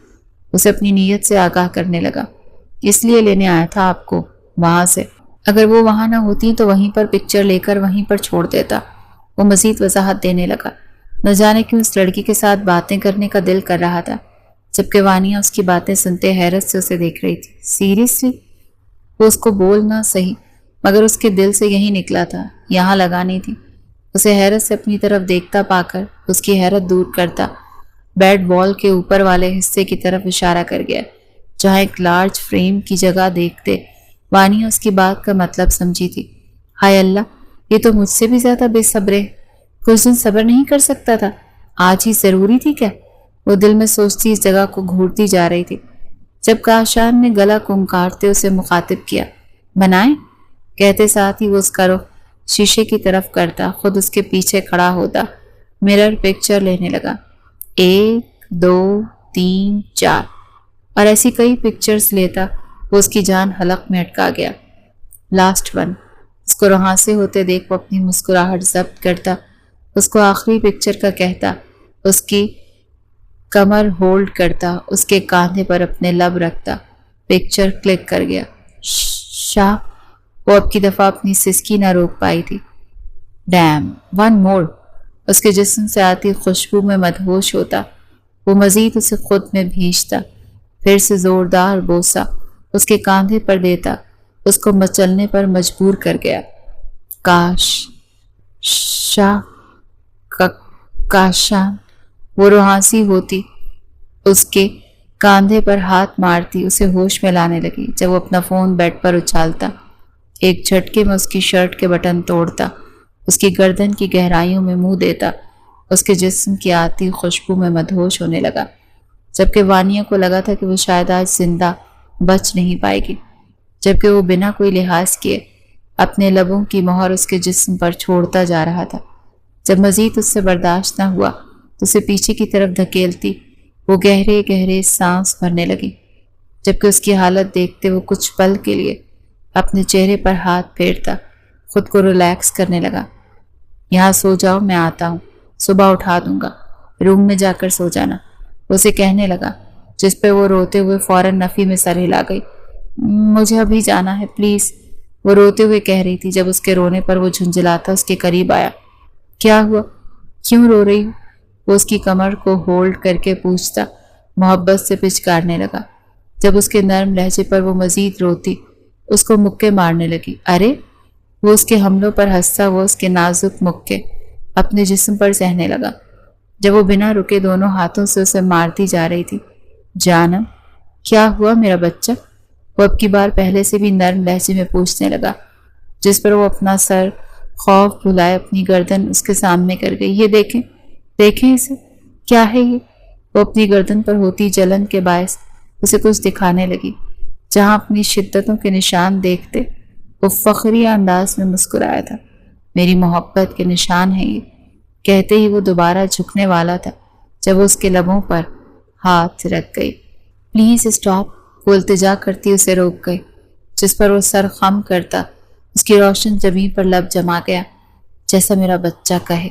اسے اپنی نیت سے آگاہ کرنے لگا۔ اس لیے لینے آیا تھا آپ کو وہاں سے، اگر وہ وہاں نہ ہوتی تو وہیں پر پکچر لے کر وہیں پر چھوڑ دیتا۔ وہ مزید وضاحت دینے لگا۔ نہ جانے کیوں اس لڑکی کے ساتھ باتیں کرنے کا دل کر رہا تھا، جبکہ وانیہ اس کی باتیں سنتے حیرت سے اسے دیکھ رہی تھی۔ سیریسلی؟ وہ اس کو بولنا صحیح، مگر اس کے دل سے یہی نکلا تھا، یہاں لگانی تھی۔ اسے حیرت سے اپنی طرف دیکھتا پا کر اس کی حیرت دور کرتا بیٹ بال کے اوپر والے حصے کی طرف اشارہ کر گیا، جہاں ایک لارج فریم کی جگہ دیکھتے وانیہ اس کی بات کا مطلب سمجھی تھی۔ ہائے اللہ، یہ تو مجھ سے بھی زیادہ بے صبر ہے۔ کچھ دن صبر نہیں کر سکتا تھا؟ آج ہی ضروری تھی کیا؟ وہ دل میں سوچتی اس جگہ کو گھورتی جا رہی تھی، جب کاشان نے گلا کھنکارتے اسے مخاطب کیا۔ بنائیں؟ کہتے ساتھ ہی وہ اس کا رخ شیشے کی طرف کرتا خود اس کے پیچھے کھڑا ہوتا مرر پکچر لینے لگا۔ 1 2 3 4 اور ایسی کئی پکچرز لیتا وہ اس کی جان حلق میں اٹکا گیا۔ Last one. اس کو رہاسے ہوتے دیکھ وہ اپنی مسکراہٹ ضبط کرتا اس کو آخری پکچر کا کہتا، اس کی کمر ہولڈ کرتا، اس کے کاندھے پر اپنے لب رکھتا۔ پکچر کلک کر گیا۔ شاہ، وہ اب کی دفعہ اپنی سسکی نہ روک پائی تھی۔ Dam, one more. اس کے جسم سے آتی خوشبو میں مدہوش ہوتا وہ مزید اسے خود میں بھیجتا، پھر سے زوردار بوسہ اس کے کاندھے پر دیتا اس کو مچلنے پر مجبور کر گیا۔ کاش، شاہ، کاشان، وہ روحانسی ہوتی اس کے کاندھے پر ہاتھ مارتی اسے ہوش میں لانے لگی جب وہ اپنا فون بیڈ پر اچھالتا، ایک جھٹکے میں اس کی شرٹ کے بٹن توڑتا، اس کی گردن کی گہرائیوں میں منہ دیتا، اس کے جسم کی آتی خوشبو میں مدہوش ہونے لگا، جبکہ وانیہ کو لگا تھا کہ وہ شاید آج زندہ بچ نہیں پائے گی، جبکہ وہ بنا کوئی لحاظ کیے اپنے لبوں کی مہر اس کے جسم پر چھوڑتا جا رہا تھا۔ جب مزید اس سے برداشت نہ ہوا تو اسے پیچھے کی طرف دھکیلتی وہ گہرے گہرے سانس بھرنے لگی، جبکہ اس کی حالت دیکھتے وہ کچھ پل کے لیے اپنے چہرے پر ہاتھ پھیرتا خود کو ریلیکس کرنے لگا۔ یہاں سو جاؤ، میں آتا ہوں، صبح اٹھا دوں گا، روم میں جا کر سو جانا، وہ اسے کہنے لگا، جس پہ وہ روتے ہوئے فوراً نفی میں سر ہلا گئی۔ مجھے ابھی جانا ہے پلیز، وہ روتے ہوئے کہہ رہی تھی جب اس کے رونے پر وہ جھنجھلاتا اس کے قریب آیا۔ کیا ہوا؟ کیوں رو رہی ہو؟ وہ اس کی کمر کو ہولڈ کر کے پوچھتا، محبت سے پچکارنے لگا۔ جب اس کے نرم لہجے پر وہ مزید روتی اس کو مکے مارنے لگی۔ ارے، وہ اس کے حملوں پر ہنستا وہ اس کے نازک مکے اپنے جسم پر سہنے لگا، جب وہ بنا رکے دونوں ہاتھوں سے اسے مارتی جا رہی تھی۔ جانم، کیا ہوا میرا بچہ؟ وہ اب کی بار پہلے سے بھی نرم لہجے میں پوچھنے لگا، جس پر وہ اپنا سر خوف بھلائے اپنی گردن اس کے سامنے کر گئی۔ یہ دیکھیں، دیکھیں اسے، کیا ہے یہ؟ وہ اپنی گردن پر ہوتی جلن کے باعث اسے کچھ دکھانے لگی، جہاں اپنی شدتوں کے نشان دیکھتے وہ فخری انداز میں مسکرایا تھا۔ میری محبت کے نشان ہیں یہ، کہتے ہی وہ دوبارہ جھکنے والا تھا جب وہ اس کے لبوں پر ہاتھ رکھ گئی۔ پلیز اسٹاپ، وہ التجا کرتی اسے روک گئی، جس پر وہ سر خم کرتا اس کی روشن جبیں پر لب جما گیا۔ جیسا میرا بچہ کہے،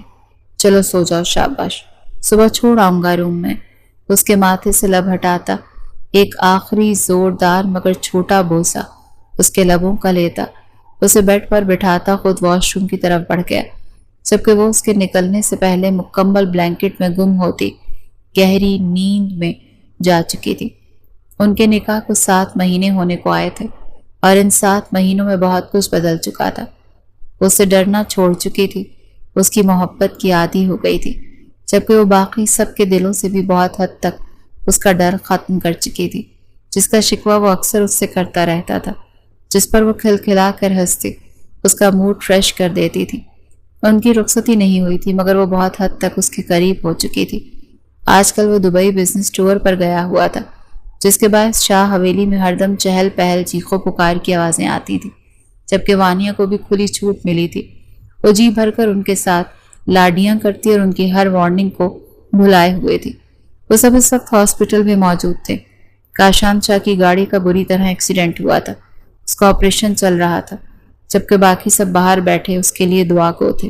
چلو سو جاؤ، شاباش، صبح چھوڑ آؤں گا روم میں۔ اس کے ماتھے سے لب ہٹاتا ایک آخری زوردار مگر چھوٹا بوسہ اس کے لبوں کا لیتا اسے بیڈ پر بٹھاتا خود واش روم کی طرف بڑھ گیا، جبکہ وہ اس کے نکلنے سے پہلے مکمل بلینکٹ میں گم ہوتی گہری نیند میں جا چکی تھی۔ ان کے نکاح کو 7 مہینے ہونے کو آئے تھے اور ان 7 مہینوں میں بہت کچھ بدل چکا تھا۔ وہ اسے ڈرنا چھوڑ چکی تھی، اس کی محبت کی عادی ہو گئی تھی، جبکہ وہ باقی سب کے دلوں سے بھی بہت حد تک اس کا ڈر ختم کر چکی تھی، جس کا شکوہ وہ اکثر اس سے کرتا رہتا تھا، جس پر وہ کھلکھلا کر ہنستی اس کا موڈ فریش کر دیتی تھی۔ ان کی رخصتی نہیں ہوئی تھی مگر وہ بہت حد تک اس کے قریب ہو چکی تھی۔ آج کل وہ دبئی بزنس ٹور پر گیا ہوا تھا، جس کے باعث شاہ حویلی میں ہر دم چہل پہل چیخو پکار کی آوازیں آتی تھیں، جبکہ وانیہ کو بھی کھلی چھوٹ ملی تھی۔ وہ جی بھر کر ان کے ساتھ لاڈیاں کرتی اور ان کی ہر وارننگ کو بھلائے ہوئے تھی۔ وہ سب اس وقت ہاسپٹل میں موجود تھے۔ کاشان شاہ کی گاڑی کا بری طرح ایکسیڈنٹ ہوا تھا، اس کا آپریشن چل رہا تھا، جبکہ باقی سب باہر بیٹھے اس کے لیے دعا گو تھے۔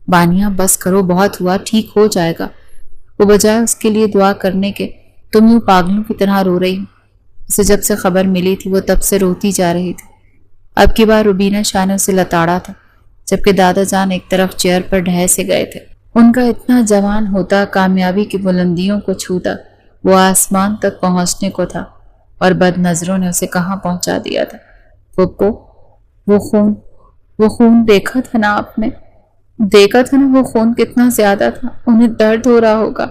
وانیہ بس کرو، بہت ہوا، ٹھیک ہو جائے گا۔ وہ بجائے اس کے لیے دعا کرنے کے تم یوں پاگلوں کی طرح رو رہی ہو۔ اسے جب سے خبر ملی تھی وہ تب سے روتی جا رہی تھی۔ اب کی بار روبینہ شاہ نے اسے لتاڑا تھا، جبکہ دادا جان ایک طرف چیئر پر ڈھہ سے گئے تھے۔ ان کا اتنا جوان ہوتا کامیابی کی بلندیوں کو چھوتا وہ آسمان تک پہنچنے کو تھا، اور بد نظروں نے اسے کہاں پہنچا دیا تھا۔ پھپھو، وہ خون دیکھا تھا نا آپ نے؟ دیکھا تھا نا وہ خون کتنا زیادہ تھا؟ انہیں درد ہو رہا ہوگا۔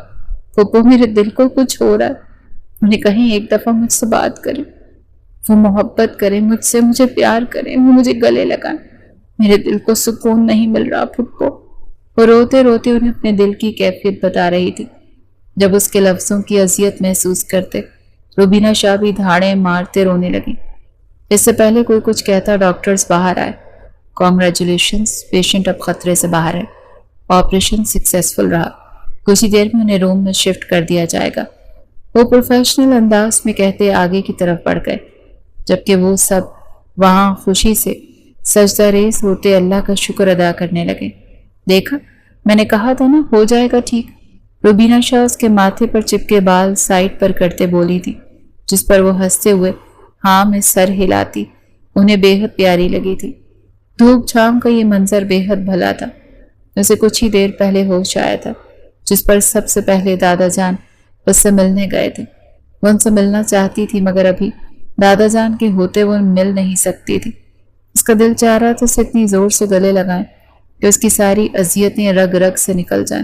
پھپھو، میرے دل کو کچھ ہو رہا ہے، انہیں کہیں ایک دفعہ مجھ سے بات کریں، وہ محبت کریں مجھ سے، مجھے پیار کریں، وہ مجھے گلے لگائیں، میرے دل کو سکون نہیں مل رہا پھپھو۔ وہ روتے روتے انہیں اپنے دل کی کیفیت بتا رہی تھی۔ جب اس کے لفظوں کی اذیت محسوس کرتے روبینہ شاہ بھی دھاڑیں مارتے رونے لگی۔ اس سے پہلے کوئی کچھ کہتا ڈاکٹرز باہر آئے۔ کانگریچولیشنز، پیشنٹ اب خطرے سے باہر ہے، آپریشن سکسیسفل رہا، کچھ ہی دیر میں انہیں روم میں شفٹ کر دیا جائے گا۔ وہ پروفیشنل انداز میں کہتے آگے کی طرف بڑھ گئے، جبکہ وہ سب وہاں خوشی سے سجدہ ریز ہوتے اللہ کا شکر ادا کرنے لگے۔ دیکھا، میں نے کہا تھا نا ہو جائے گا ٹھیک۔ روبینہ شاہ اس کے ماتھے پر چپکے بال سائڈ پر کرتے بولی تھی، جس پر وہ ہنستے ہوئے ہاں میں سر ہلاتی انہیں بے حد پیاری لگی تھی۔ دھوپ چھاؤں کا یہ منظر بے حد بھلا تھا۔ اسے کچھ ہی دیر پہلے ہوش آیا تھا، جس پر سب سے پہلے دادا جان اس سے ملنے گئے تھے۔ وہ ان سے ملنا چاہتی تھی مگر ابھی دادا جان کے ہوتے وہ مل نہیں سکتی تھی۔ اس کا دل چاہ رہا تھا اسے اتنی زور سے گلے لگائیں کہ اس کی ساری اذیتیں رگ رگ سے نکل جائیں۔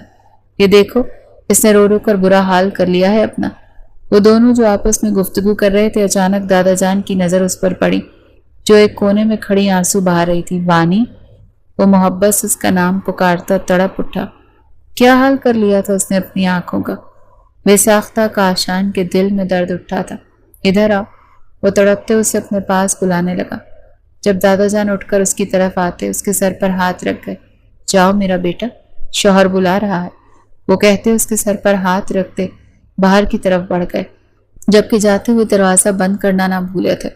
یہ دیکھو، اس نے رو رو کر برا حال کر لیا ہے اپنا۔ وہ دونوں جو آپس میں گفتگو کر رہے تھے، اچانک دادا جان کی نظر اس پر پڑی جو ایک کونے میں کھڑی آنسو بہا رہی تھی۔ وانی، وہ محبت سے اس کا نام پکارتا تڑپ اٹھا۔ کیا حال کر لیا تھا اس نے اپنی آنکھوں کا؟ بے ساختہ کاشان کے دل میں درد اٹھا تھا۔ ادھر آؤ، وہ تڑپتے اسے اپنے پاس بلانے لگا۔ جب دادا جان اٹھ کر اس کی طرف آتے اس کے سر پر ہاتھ رکھ گئے۔ جاؤ میرا بیٹا، شوہر بلا رہا ہے، وہ کہتے اس کے سر پر ہاتھ رکھتے باہر کی طرف بڑھ گئے، جبکہ جاتے ہوئے دروازہ بند کرنا نہ بھولے تھے۔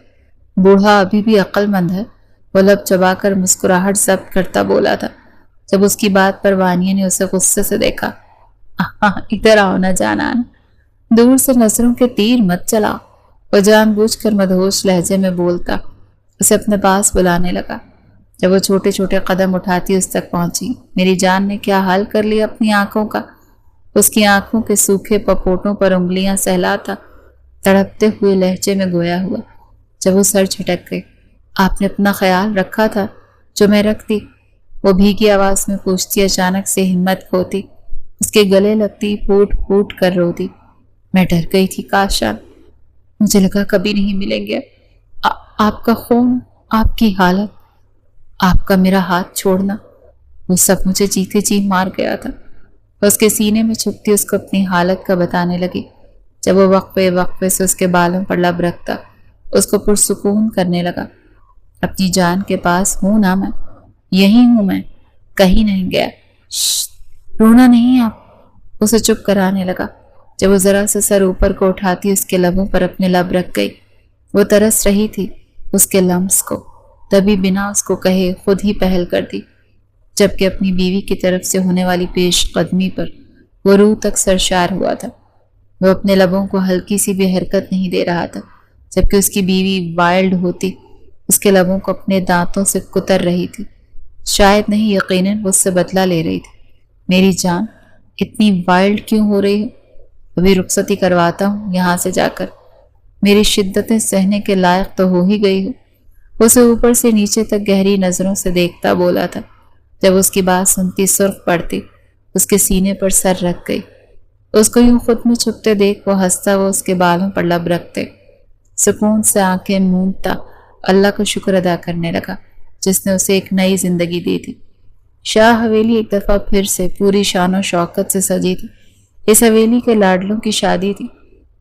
بوڑھا ابھی بھی عقل مند ہے، وہ لب چبا کر مسکراہٹ ضبط کرتا بولا تھا۔ جب اس کی بات پر وانیہ نے اسے غصے سے دیکھا، ادھر آؤ نہ جانان، دور سے نظروں کے تیر مت چلاؤ۔ وہ جان بوجھ کر مدہوش لہجے میں بولتا اسے اپنے پاس بلانے لگا۔ جب وہ چھوٹے چھوٹے قدم اٹھاتی اس تک پہنچی، میری جان نے کیا حال کر لیا اپنی آنکھوں کا۔ اس کی آنکھوں کے سوکھے پپوٹوں پر انگلیاں سہلاتا تڑپتے ہوئے لہجے میں گویا ہوا۔ جب وہ سر جھٹک گئی، آپ نے اپنا خیال رکھا تھا جو میں رکھتی؟ وہ بھیگی آواز میں پوچھتی، اچانک سے ہمت کھوتی، اس کے گلے لگتی، پھوٹ پھوٹ کر روتی۔ میں ڈر گئی تھی کاشان، مجھے لگا کبھی نہیں ملیں گے۔ آپ کا خون، آپ کی حالت، آپ کا میرا ہاتھ چھوڑنا، وہ سب مجھے جیتے جی مار گیا تھا۔ اس کے سینے میں چھپتی اس کو اپنی حالت کا بتانے لگی۔ جب وہ وقفے وقفے سے اس کے بالوں پر لب رکھتا، اس کو پرسکون کرنے لگا۔ اپنی جان کے پاس ہوں نا میں، یہی ہوں میں، کہیں نہیں گیا۔ رونا نہیں آپ، اسے چپ کرانے لگا۔ جب وہ ذرا سے سر اوپر کو اٹھاتی اس کے لبوں پر اپنے لب رکھ گئی۔ وہ ترس رہی تھی اس کے لمس کو، تبھی بنا اس کو کہے خود ہی پہل کر دی، جبکہ اپنی بیوی کی طرف سے ہونے والی پیش قدمی پر وہ روح تک سرشار ہوا تھا۔ وہ اپنے لبوں کو ہلکی سی بھی حرکت نہیں دے رہا تھا، جبکہ اس کی بیوی وائلڈ ہوتی اس کے لبوں کو اپنے دانتوں سے کتر رہی تھی۔ شاید نہیں، یقیناً وہ اس سے بدلہ لے رہی تھی۔ میری جان، اتنی وائلڈ کیوں ہو رہی ہو؟ ابھی رخصتی کرواتا ہوں یہاں سے جا کر، میری شدتیں سہنے کے لائق تو ہو ہی گئی ہو۔ اسے اوپر سے نیچے تک گہری نظروں سے دیکھتا بولا تھا۔ جب اس کی بات سنتی سرخ پڑتی، اس کے سینے پر سر رکھ گئی۔ اس کو یوں خود میں چھپتے دیکھ وہ ہنستا، وہ اس کے بالوں پر لب رکھتے سکون سے آنکھیں موندتا اللہ کا شکر ادا کرنے لگا جس نے اسے ایک نئی زندگی دی تھی۔ شاہ حویلی ایک دفعہ پھر سے پوری شان و شوکت سے سجی تھی۔ اس حویلی کے لاڈلوں کی شادی تھی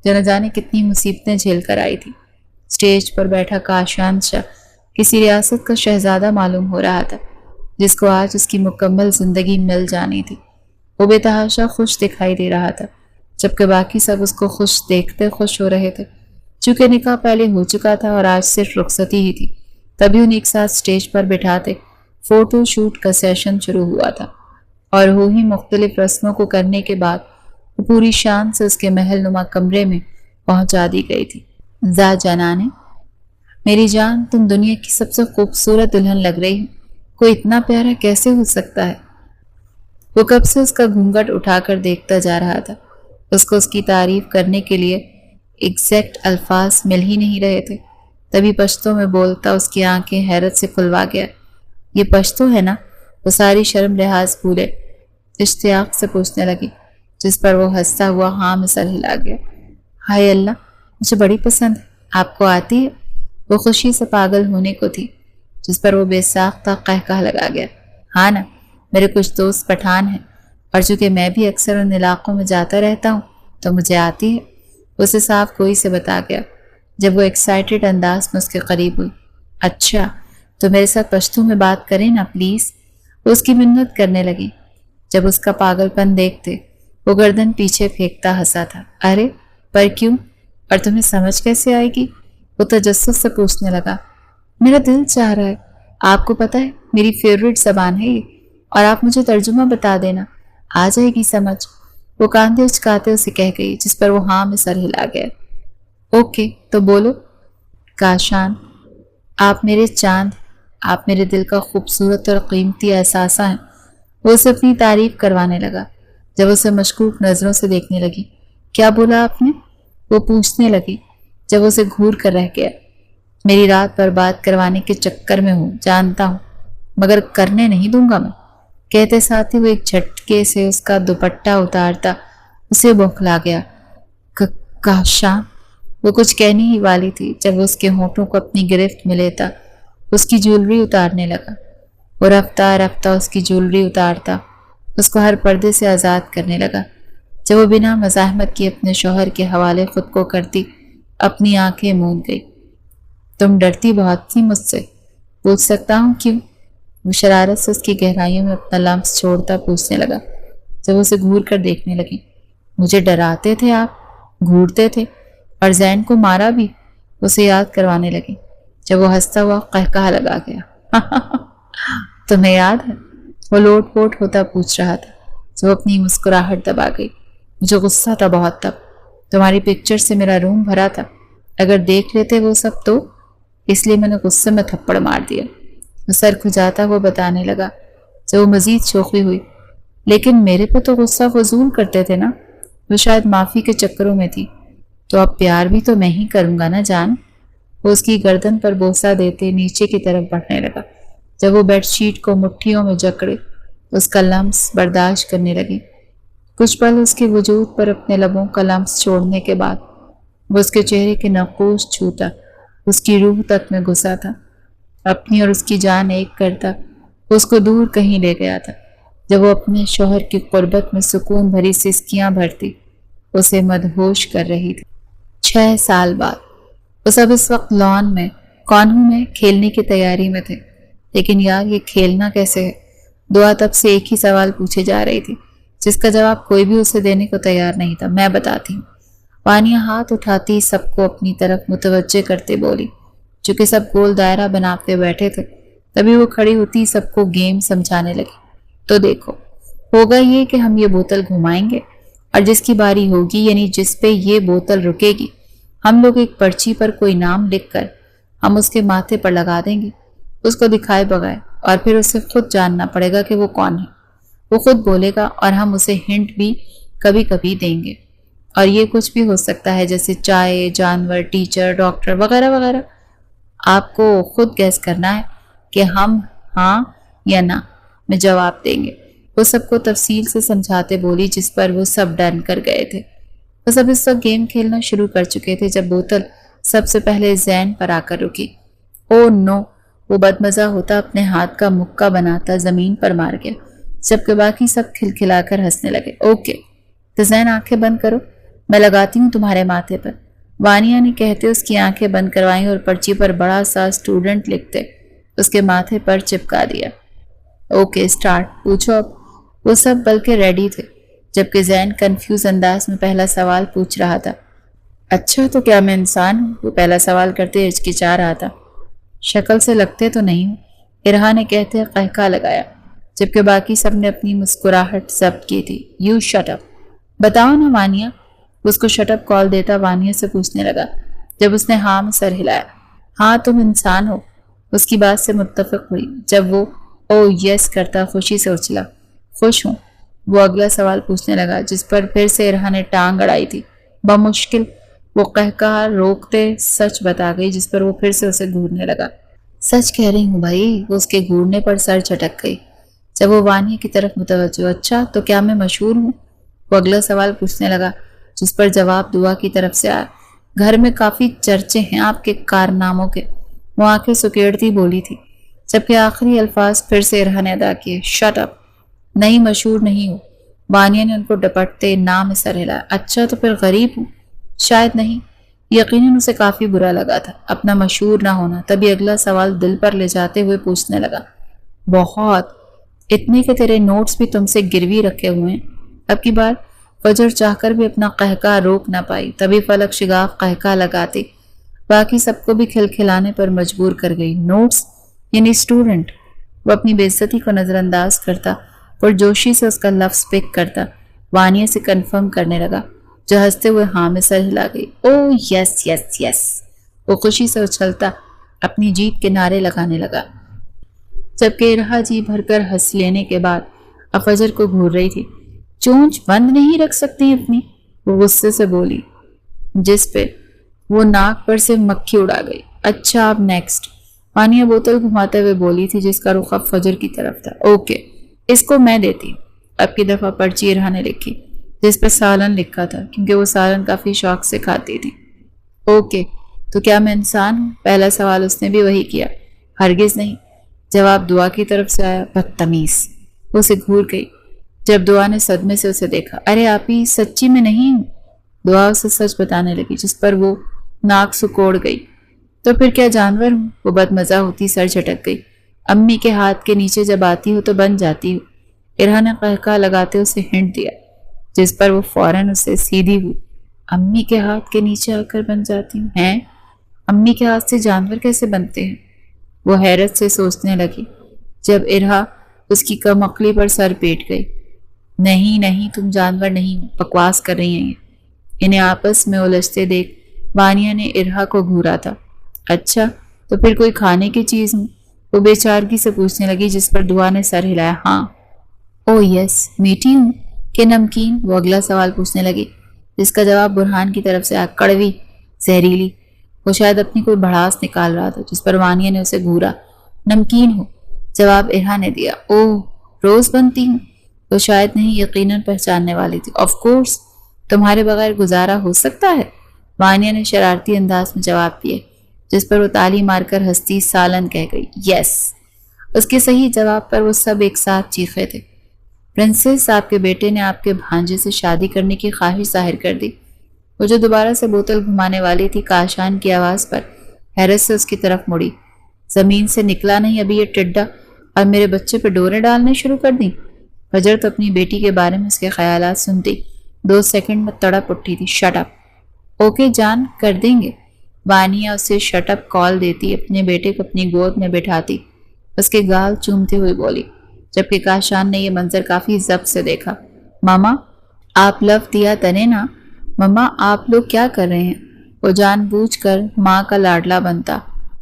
جو نہ جانے کتنی مصیبتیں جھیل کر آئی تھی۔ سٹیج پر بیٹھا کاشان شاہ کسی ریاست کا شہزادہ معلوم ہو رہا تھا جس کو آج اس کی مکمل زندگی مل جانی تھی۔ وہ بے تحاشا خوش دکھائی دے رہا تھا، جبکہ باقی سب اس کو خوش دیکھتے خوش ہو رہے تھے۔ چونکہ نکاح پہلے ہو چکا تھا اور آج صرف رخصتی ہی تھی، تبھی انہیں ایک ساتھ سٹیج پر بٹھاتے فوٹو شوٹ کا سیشن شروع ہوا تھا، اور وہ ہی مختلف رسموں کو کرنے کے بعد وہ پوری شان سے اس کے محل نما کمرے میں پہنچا دی گئی تھی۔ زا جانانے، میری جان، تم دنیا کی سب سے خوبصورت دلہن لگ رہی ہو، کوئی اتنا پیارا کیسے ہو سکتا ہے؟ وہ کب سے اس کا گھونگھٹ اٹھا کر دیکھتا جا رہا تھا۔ اس کو اس کی تعریف کرنے کے لیے ایگزیکٹ الفاظ مل ہی نہیں رہے تھے۔ تبھی پشتو میں بولتا اس کی آنکھیں حیرت سے کھلوا گیا۔ یہ پشتو ہے نا؟ وہ ساری شرم لحاظ بھولے اشتیاق سے پوچھنے لگی، جس پر وہ ہنستا ہوا ہاں میں سر ہلا گیا۔ ہائے اللہ، مجھے بڑی پسند ہے، آپ کو آتی ہے؟ وہ خوشی سے پاگل ہونے کو تھی، جس پر وہ بے ساختہ قہقہ لگا گیا۔ ہاں نا، میرے کچھ دوست پٹھان ہیں، اور چونکہ میں بھی اکثر ان علاقوں میں جاتا رہتا ہوں تو مجھے آتی ہے۔ اسے صاف کوئی سے بتا گیا جب وہ ایکسائٹڈ انداز میں اس کے قریب ہوئی۔ اچھا، تو میرے ساتھ پشتو میں بات کریں نا پلیز، وہ اس کی منت کرنے لگی۔ جب اس کا پاگل پن دیکھتے وہ گردن پیچھے پھینکتا ہنسا تھا۔ ارے پر کیوں، اور تمہیں سمجھ کیسے آئے گی؟ وہ تجسس سے پوچھنے لگا۔ میرا دل چاہ رہا ہے، آپ کو پتہ ہے میری فیوریٹ زبان ہے یہ، اور آپ مجھے ترجمہ بتا دینا، آ جائے گی سمجھ۔ وہ کاندھے اچکاتے اسے کہہ گئی، جس پر وہ ہاں میں سر ہلا گیا۔ اوکے تو بولو۔ کاشان، آپ میرے چاند، آپ میرے دل کا خوبصورت اور قیمتی احساسہ ہیں۔ وہ اسے اپنی تعریف کروانے لگا۔ جب اسے مشکوک نظروں سے دیکھنے لگی، کیا بولا آپ نے؟ وہ پوچھنے لگی جب اسے گھور کر رہ گیا۔ میری رات برباد کروانے کے چکر میں ہوں، جانتا ہوں، مگر کرنے نہیں دوں گا میں، کہتے ساتھ ہی وہ ایک جھٹکے سے اس کا دوپٹہ اتارتا اسے بوکھلا گیا۔ کاشان، وہ کچھ کہنے ہی والی تھی جب وہ اس کے ہونٹوں کو اپنی گرفت میں لیتا اس کی جولری اتارنے لگا۔ وہ رفتہ رفتہ اس کی جولری اتارتا اس کو ہر پردے سے آزاد کرنے لگا۔ جب وہ بنا مزاحمت کی اپنے شوہر کے حوالے خود کو کرتی، اپنی آنکھیں موند گئی۔ تم ڈرتی بہت تھی مجھ سے، پوچھ سکتا ہوں کیوں؟ وہ شرارت سے اس کی گہرائیوں میں اپنا لمس چھوڑتا پوچھنے لگا جب اسے گھور کر دیکھنے لگی۔ مجھے ڈراتے تھے آپ، گھورتے تھے اور زین کو مارا بھی، اسے یاد کروانے لگی جب وہ ہنستا ہوا قہقہہ لگا گیا۔ تمہیں یاد ہے؟ وہ لوٹ پوٹ ہوتا پوچھ رہا تھا جب اپنی مسکراہٹ دبا گئی۔ مجھے غصہ تھا بہت تب، تمہاری پکچر سے میرا روم بھرا تھا، اگر دیکھ لیتے وہ سب تو، اس لیے میں نے غصے میں تھپڑ مار دیا۔ وہ سر کھجاتا وہ بتانے لگا جب وہ مزید شوخی ہوئی، لیکن میرے پہ تو غصہ فضول کرتے تھے نا، وہ شاید معافی کے چکروں میں تھی، تو اب پیار بھی تو میں ہی کروں گا نا جان۔ وہ اس کی گردن پر بوسہ دیتے نیچے کی طرف بڑھنے لگا جب وہ بیڈ شیٹ کو مٹھیوں میں جکڑے اس کا لمس برداشت کرنے لگی۔ کچھ پل اس کے وجود پر اپنے لبوں کا لمس چھوڑنے کے بعد وہ اس کے چہرے کے نقوش چھوتا اس کی روح تک میں گھسا تھا، اپنی اور اس کی جان ایک کرتا اس کو دور کہیں لے گیا تھا۔ جب وہ اپنے شوہر کی قربت میں سکون بھری سسکیاں بھرتی اسے مدہوش کر رہی تھی۔ 6 سال بعد وہ سب اس وقت لان میں کانہوں میں کھیلنے کی تیاری میں تھے، لیکن یار یہ کھیلنا کیسے ہے؟ دعا تب سے ایک ہی سوال پوچھے جا رہی تھی جس کا جواب کوئی بھی اسے دینے کو تیار نہیں تھا۔ میں بتاتی ہوں، وانیہ ہاتھ اٹھاتی سب کو اپنی طرف متوجہ کرتے بولی۔ چونکہ سب گول دائرہ بناتے بیٹھے تھے تبھی وہ کھڑی ہوتی سب کو گیم سمجھانے لگی۔ تو دیکھو، ہوگا یہ کہ ہم یہ بوتل گھمائیں گے اور جس کی باری ہوگی یعنی جس پہ یہ بوتل رکے گی، ہم لوگ ایک پرچی پر کوئی نام لکھ کر ہم اس کے ماتھے پر لگا دیں گے، اس کو دکھائے بغیر، اور پھر اسے خود جاننا پڑے گا کہ وہ کون ہے۔ وہ خود بولے گا اور ہم اسے ہنٹ بھی کبھی کبھی دیں گے، اور یہ کچھ بھی ہو سکتا ہے جیسے چائے، جانور، ٹیچر، ڈاکٹر وغیرہ وغیرہ۔ آپ کو خود گیس کرنا ہے کہ ہم ہاں یا نہ میں جواب دیں گے۔ وہ سب کو تفصیل سے سمجھاتے بولی جس پر وہ سب ڈن کر گئے تھے۔ وہ سب اس وقت گیم کھیلنا شروع کر چکے تھے جب بوتل سب سے پہلے زین پر آ کر رکی۔ او نو! وہ بدمزہ ہوتا اپنے ہاتھ کا مکہ بناتا زمین پر مار گیا جبکہ باقی سب کھلکھلا کر ہنسنے لگے۔ اوکے تو زین آنکھیں بند کرو، میں لگاتی ہوں تمہارے ماتھے پر۔ وانیہ نے کہتے اس کی آنکھیں بند کروائیں اور پرچی پر بڑا سا اسٹوڈنٹ لکھتے اس کے ماتھے پر چپکا دیا۔ اوکے سٹارٹ، پوچھو اب۔ وہ سب بلکہ ریڈی تھے جبکہ زین کنفیوز انداز میں پہلا سوال پوچھ رہا تھا۔ اچھا تو کیا میں انسان ہوں؟ وہ پہلا سوال کرتے ہچکچا رہا تھا۔ شکل سے لگتے تو نہیں ہوں، ارہا نے کہتے قہقہہ لگایا جبکہ باقی سب نے اپنی مسکراہٹ ضبط کی تھی۔ یو شٹ اپ، بتاؤ نا وانیہ۔ اس کو شٹ اپ کال دیتا وانیہ سے پوچھنے لگا جب اس نے ہاں میں سر ہلایا۔ ہاں تم انسان ہو، اس کی بات سے متفق ہوئی جب وہ او یس کرتا خوشی سے اچھلا۔ خوش ہوں، وہ اگلا سوال پوچھنے لگا جس پر پھر سے ارہا نے ٹانگ اڑائی تھی۔ بمشکل وہ قہقہہ روکتے سچ بتا گئی جس پر وہ پھر سے اسے گھورنے لگا۔ سچ کہہ رہی ہوں بھائی، وہ اس کے گھورنے پر سر چٹک گئی جب وہ وانیہ کی طرف متوجہ۔ اچھا تو کیا میں مشہور ہوں؟ وہ اگلا سوال پوچھنے لگا جس پر جواب دعا کی طرف سے آیا۔ گھر میں کافی چرچے ہیں آپ کے کارناموں کے، وہ آنکھیں سکیڑتی بولی تھی جبکہ آخری الفاظ پھر سے ارہا نے ادا کیے۔ شٹ اپ، نہیں مشہور نہیں ہوں۔ وانیہ نے ان کو ڈپٹتے نام میں سر ہلایا۔ اچھا تو پھر غریب ہوں؟ شاید نہیں۔ یقیناً اسے کافی برا لگا تھا اپنا مشہور نہ ہونا، تبھی اگلا سوال دل پر لے جاتے ہوئے پوچھنے لگا۔ بہت، اتنے کہ تیرے نوٹس بھی تم سے گروی رکھے ہوئے ہیں۔ اب کی بار فجر چاہ کر بھی اپنا قہقہہ روک نہ پائی، تبھی فلک شگاف قہقہہ لگاتی باقی سب کو بھی کھلکھلانے پر مجبور کر گئی۔ نوٹس یعنی اسٹوڈنٹ؟ وہ اپنی بے عزتی کو نظر انداز کرتا پرجوشی سے اس کا لفظ پک کرتا وانیہ سے کنفرم کرنے لگا جو ہنستے ہوئے ہاں میں سر ہلا گئی۔ او یس یس یس، وہ خوشی سے اچھلتا اپنی جیت کے نعرے لگانے لگا جبکہ ارہا جی بھر کر ہنس لینے کے بعد اب فجر کو گھور رہی تھی۔ چونچ بند نہیں رکھ سکتی اپنی، وہ غصے سے بولی جس پہ وہ ناک پر سے مکھی اڑا گئی۔ اچھا اب نیکسٹ، وانیہ بوتل گھماتے ہوئے بولی تھی جس کا رخ اب فجر کی طرف تھا۔ اوکے اس کو میں دیتی۔ اب کی دفعہ پرچی ارہا نے لکھی جس پہ سالن لکھا تھا کیونکہ وہ سالن کافی شوق سے کھاتی تھی۔ اوکے تو کیا میں انسان ہوں؟ پہلا سوال اس نے بھی وہی کیا۔ ہرگز نہیں، جواب دعا کی طرف سے آیا۔ بدتمیز، وہ اسے گھور گئی جب دعا نے صدمے سے اسے دیکھا۔ ارے آپ ہی سچی میں نہیں ہوں، دعا اسے سچ بتانے لگی جس پر وہ ناک سکوڑ گئی تو پھر کیا جانور ہوں؟ وہ بدمزہ ہوتی سر جھٹک گئی۔ امی کے ہاتھ کے نیچے جب آتی ہو تو بن جاتی ہو۔ ارہا نے قہقہ لگاتے اسے ہنٹ دیا، جس پر وہ فوراً اسے سیدھی ہوئی۔ امی کے ہاتھ کے نیچے آ کر بن جاتی ہوں؟ ہیں؟ امی کے ہاتھ سے جانور کیسے بنتے ہیں؟ وہ حیرت سے سوچنے لگی جب ارہا اس کی کمقلی پر سر پیٹ گئی۔ نہیں نہیں، تم جانور نہیں ہو، بکواس کر رہی ہیں یہ۔ انہیں آپس میں الجھتے دیکھ وانیہ نے ارہا کو گھورا تھا۔ اچھا تو پھر کوئی کھانے کی چیز ہوں؟ وہ بے چارگی سے پوچھنے لگی، جس پر دعا نے سر ہلایا۔ ہاں۔ او یس، میٹھی ہوں کہ نمکین؟ وہ اگلا سوال پوچھنے لگی، جس کا جواب برہان کی طرف سے آیا۔ کڑوی، زہریلی۔ وہ شاید اپنی کوئی بھڑاس نکال رہا تھا، جس پر وانیہ نے اسے گھورا۔ نمکین ہو، جواب ارہا نے دیا۔ اوہ، روز بنتی ہوں؟ وہ شاید نہیں یقیناً پہچاننے والی تھی۔ آف کورس، تمہارے بغیر گزارا ہو سکتا ہے؟ وانیہ نے شرارتی انداز میں جواب دیا، جس پر وہ تالی مار کر ہنستی سالن کہہ گئی۔ یس۔ اس کے صحیح جواب پر وہ سب ایک ساتھ چیخے تھے۔ پرنسس، آپ کے بیٹے نے آپ کے بھانجے سے شادی کرنے کی خواہش ظاہر کر دی۔ وہ جو دوبارہ سے بوتل گھمانے والی تھی، کاشان کی آواز پر حیرت سے اس کی طرف مڑی۔ زمین سے نکلا نہیں ابھی یہ ٹڈا، اور میرے بچے پہ ڈوریں ڈالنے شروع کر دیں؟ فجر تو اپنی بیٹی کے بارے میں اس کے خیالات سنتی 2 سیکنڈ میں تڑپ اٹھی تھی۔ Shut up. اوکے جان، کر دیں گے۔ وانیہ اسے شٹ اپ کال دیتی اپنے بیٹے کو اپنی گود میں بٹھاتی اس کے گال چومتے ہوئے بولی، جبکہ کاشان نے یہ منظر کافی ضبط سے دیکھا۔ ماما، آپ لفظ دیا تنے نا؟ ماما، آپ لوگ کیا کر رہے ہیں؟ وہ جان بوجھ کر ماں کا لاڈلا بنتا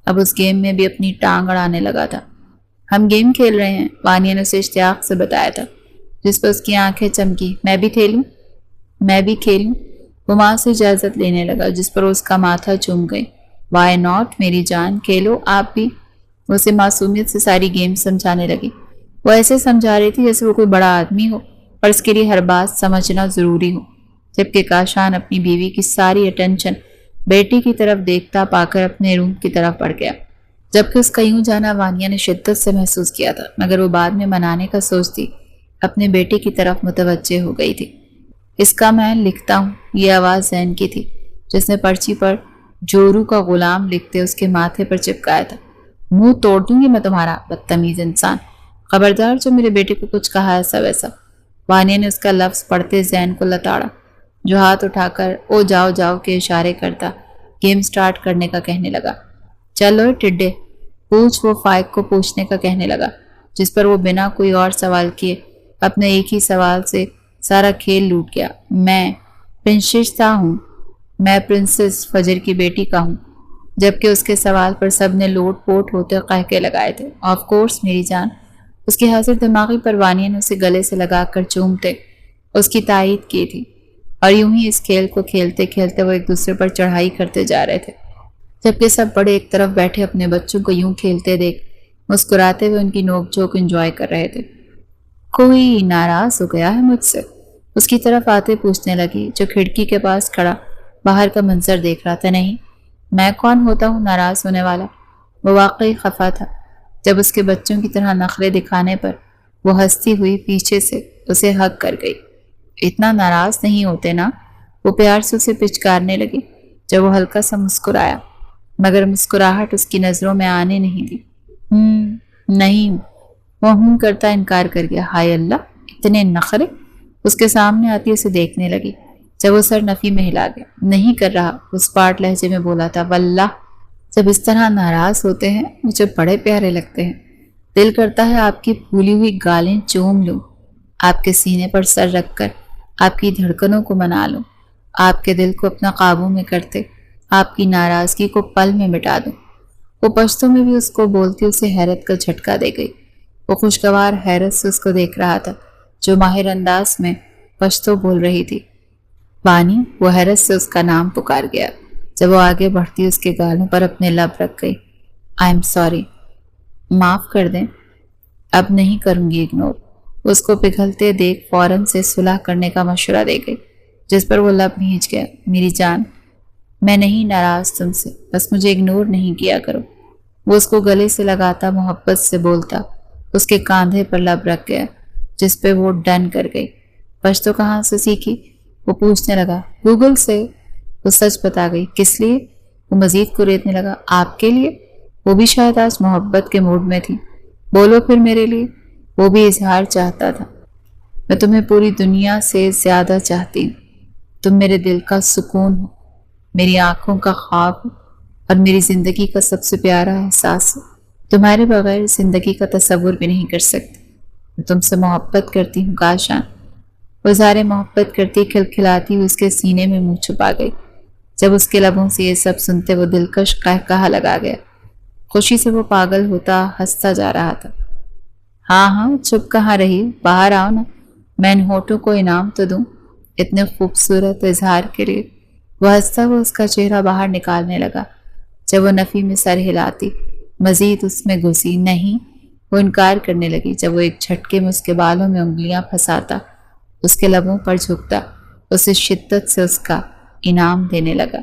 اب اس گیم میں بھی اپنی ٹانگ اڑانے لگا تھا۔ ہم گیم کھیل رہے ہیں، وانیہ نے اسے اشتیاق سے بتایا تھا، جس پر اس کی آنکھیں چمکی۔ میں بھی کھیلوں؟ میں بھی کھیلوں؟ وہ ماں سے اجازت لینے لگا، جس پر اس کا ماتھا چوم گئی۔ وائی ناٹ میری جان، کھیلو آپ بھی۔ وہ اسے معصومیت سے ساری گیم سمجھانے لگی۔ وہ ایسے سمجھا رہی تھی جیسے وہ کوئی بڑا آدمی ہو اور اس کے لیے ہر بات سمجھنا ضروری ہو، جبکہ کاشان اپنی بیوی کی ساری اٹینشن بیٹی کی طرف دیکھتا پا کر اپنے روم کی طرف بڑھ گیا۔ جبکہ اس کا یوں جانا وانیہ نے شدت سے محسوس کیا تھا، مگر وہ بعد میں منانے کا سوچتی اپنے بیٹے کی طرف متوجہ ہو گئی تھی۔ اس کا میں لکھتا ہوں، یہ آواز زین کی تھی، جس نے پرچی پر جورو کا غلام لکھتے اس کے ماتھے پر چپکایا تھا۔ منہ توڑ دوں گی میں تمہارا، بدتمیز انسان! خبردار جو میرے بیٹے کو کچھ کہا ایسا ویسا۔ وانیہ نے اس کا لفظ پڑھتے زین کو لتاڑا، جو ہاتھ اٹھا کر او جاؤ جاؤ کے اشارے کرتا گیم سٹارٹ کرنے کا کہنے لگا۔ چلو ٹڈے، پوچھ، وہ فائق کو پوچھنے کا کہنے لگا، جس پر وہ بنا کوئی اور سوال کیے اپنے ایک ہی سوال سے سارا کھیل لوٹ گیا۔ میں پرنسس ہوں، میں پرنسس فجر کی بیٹی کا ہوں، جبکہ اس کے سوال پر سب نے لوٹ پوٹ ہوتے قہقے لگائے تھے۔ آف کورس میری جان۔ اس کی حاضر دماغی پر وانیہ نے اسے گلے سے لگا کر چومتے اس کی تائید کی تھی، اور یوں ہی اس کھیل کو کھیلتے کھیلتے وہ ایک دوسرے پر چڑھائی کرتے جا رہے تھے، جبکہ سب بڑے ایک طرف بیٹھے اپنے بچوں کو یوں کھیلتے دیکھ مسکراتے ہوئے ان کی نوک جھوک انجوائے کر رہے تھے۔ کوئی ناراض ہو گیا ہے مجھ سے؟ اس کی طرف آتے پوچھنے لگی، جو کھڑکی کے پاس کھڑا باہر کا منظر دیکھ رہا تھا۔ نہیں، میں کون ہوتا ہوں ناراض ہونے والا؟ وہ واقعی خفا تھا جب اس کے بچوں کی طرح نخرے دکھانے پر وہ ہنستی ہوئی پیچھے سے اسے ہگ کر گئی۔ اتنا ناراض نہیں ہوتے نا؟ وہ پیار سے اسے پچکارنے لگی جب وہ ہلکا سا مسکرایا، مگر مسکراہٹ اس کی نظروں میں آنے نہیں دی۔ نہیں، وہ ہوں کرتا انکار کر گیا۔ ہائے اللہ، اتنے نخرے! اس کے سامنے آتی اسے دیکھنے لگی جب وہ سر نفی میں ہلا گیا۔ نہیں کر رہا، اس پاٹ لہجے میں بولا تھا۔ واللہ جب اس طرح ناراض ہوتے ہیں مجھے بڑے پیارے لگتے ہیں، دل کرتا ہے آپ کی پھولی ہوئی گالیں چوم لوں، آپ کے سینے پر سر رکھ کر آپ کی دھڑکنوں کو منا لوں، آپ کے دل کو اپنا قابو میں کرتے آپ کی ناراضگی کو پل میں مٹا دوں۔ وہ پشتوں میں بھی اس کو بولتی اسے حیرت کا جھٹکا دے گئی۔ وہ خوشگوار حیرت سے اس کو دیکھ رہا تھا جو ماہر انداز میں پشتو بول رہی تھی۔ بانی، وہ حیرت سے اس کا نام پکار گیا جب وہ آگے بڑھتی اس کے گالوں پر اپنے لب رکھ گئی۔ آئی ایم سوری، معاف کر دیں، اب نہیں کروں گی اگنور۔ اس کو پگھلتے دیکھ فوراً سے صلح کرنے کا مشورہ دے گئی، جس پر وہ لب بھیج گیا۔ میری جان، میں نہیں ناراض تم سے، بس مجھے اگنور نہیں کیا کرو۔ وہ اس کو گلے سے لگاتا محبت سے بولتا اس کے کاندھے پر لب رکھ گیا، جس پہ وہ ڈن کر گئی۔ پشتو کہاں سے سیکھی؟ وہ پوچھنے لگا۔ گوگل سے، وہ سچ بتا گئی۔ کس لیے؟ وہ مزید کو ریتنے لگا۔ آپ کے لیے؟ وہ بھی شاید آج محبت کے موڈ میں تھی۔ بولو پھر میرے لیے۔ وہ بھی اظہار چاہتا تھا۔ میں تمہیں پوری دنیا سے زیادہ چاہتی ہوں۔ تم میرے دل کا سکون ہو، میری آنکھوں کا خواب ہو اور میری زندگی کا سب سے پیارا احساس ہو۔ تمہارے بغیر زندگی کا تصور بھی نہیں کر سکتی۔ میں تم سے محبت کرتی ہوں کاشان۔ وہ اظہار محبت کرتی کھلکھلاتی اس کے سینے میں منہ چھپا گئی۔ جب اس کے لبوں سے یہ سب سنتے وہ دلکش قہقہا لگا گیا۔ خوشی سے وہ پاگل ہوتا ہنستا جا رہا تھا۔ ہاں ہاں، چپ کہاں رہی؟ باہر آؤ نا، میں ان ہونٹوں کو انعام تو دوں اتنے خوبصورت اظہار کے لیے۔ وہ ہنستا وہ اس کا چہرہ باہر نکالنے لگا۔ جب وہ نفی میں سر ہلاتی مزید اس میں گھسی نہیں، وہ انکار کرنے لگی۔ جب وہ ایک جھٹکے میں اس کے بالوں میں انگلیاں پھنساتا، اس کے لبوں پر جھکتا، اسے شدت سے اس کا انعام دینے لگا۔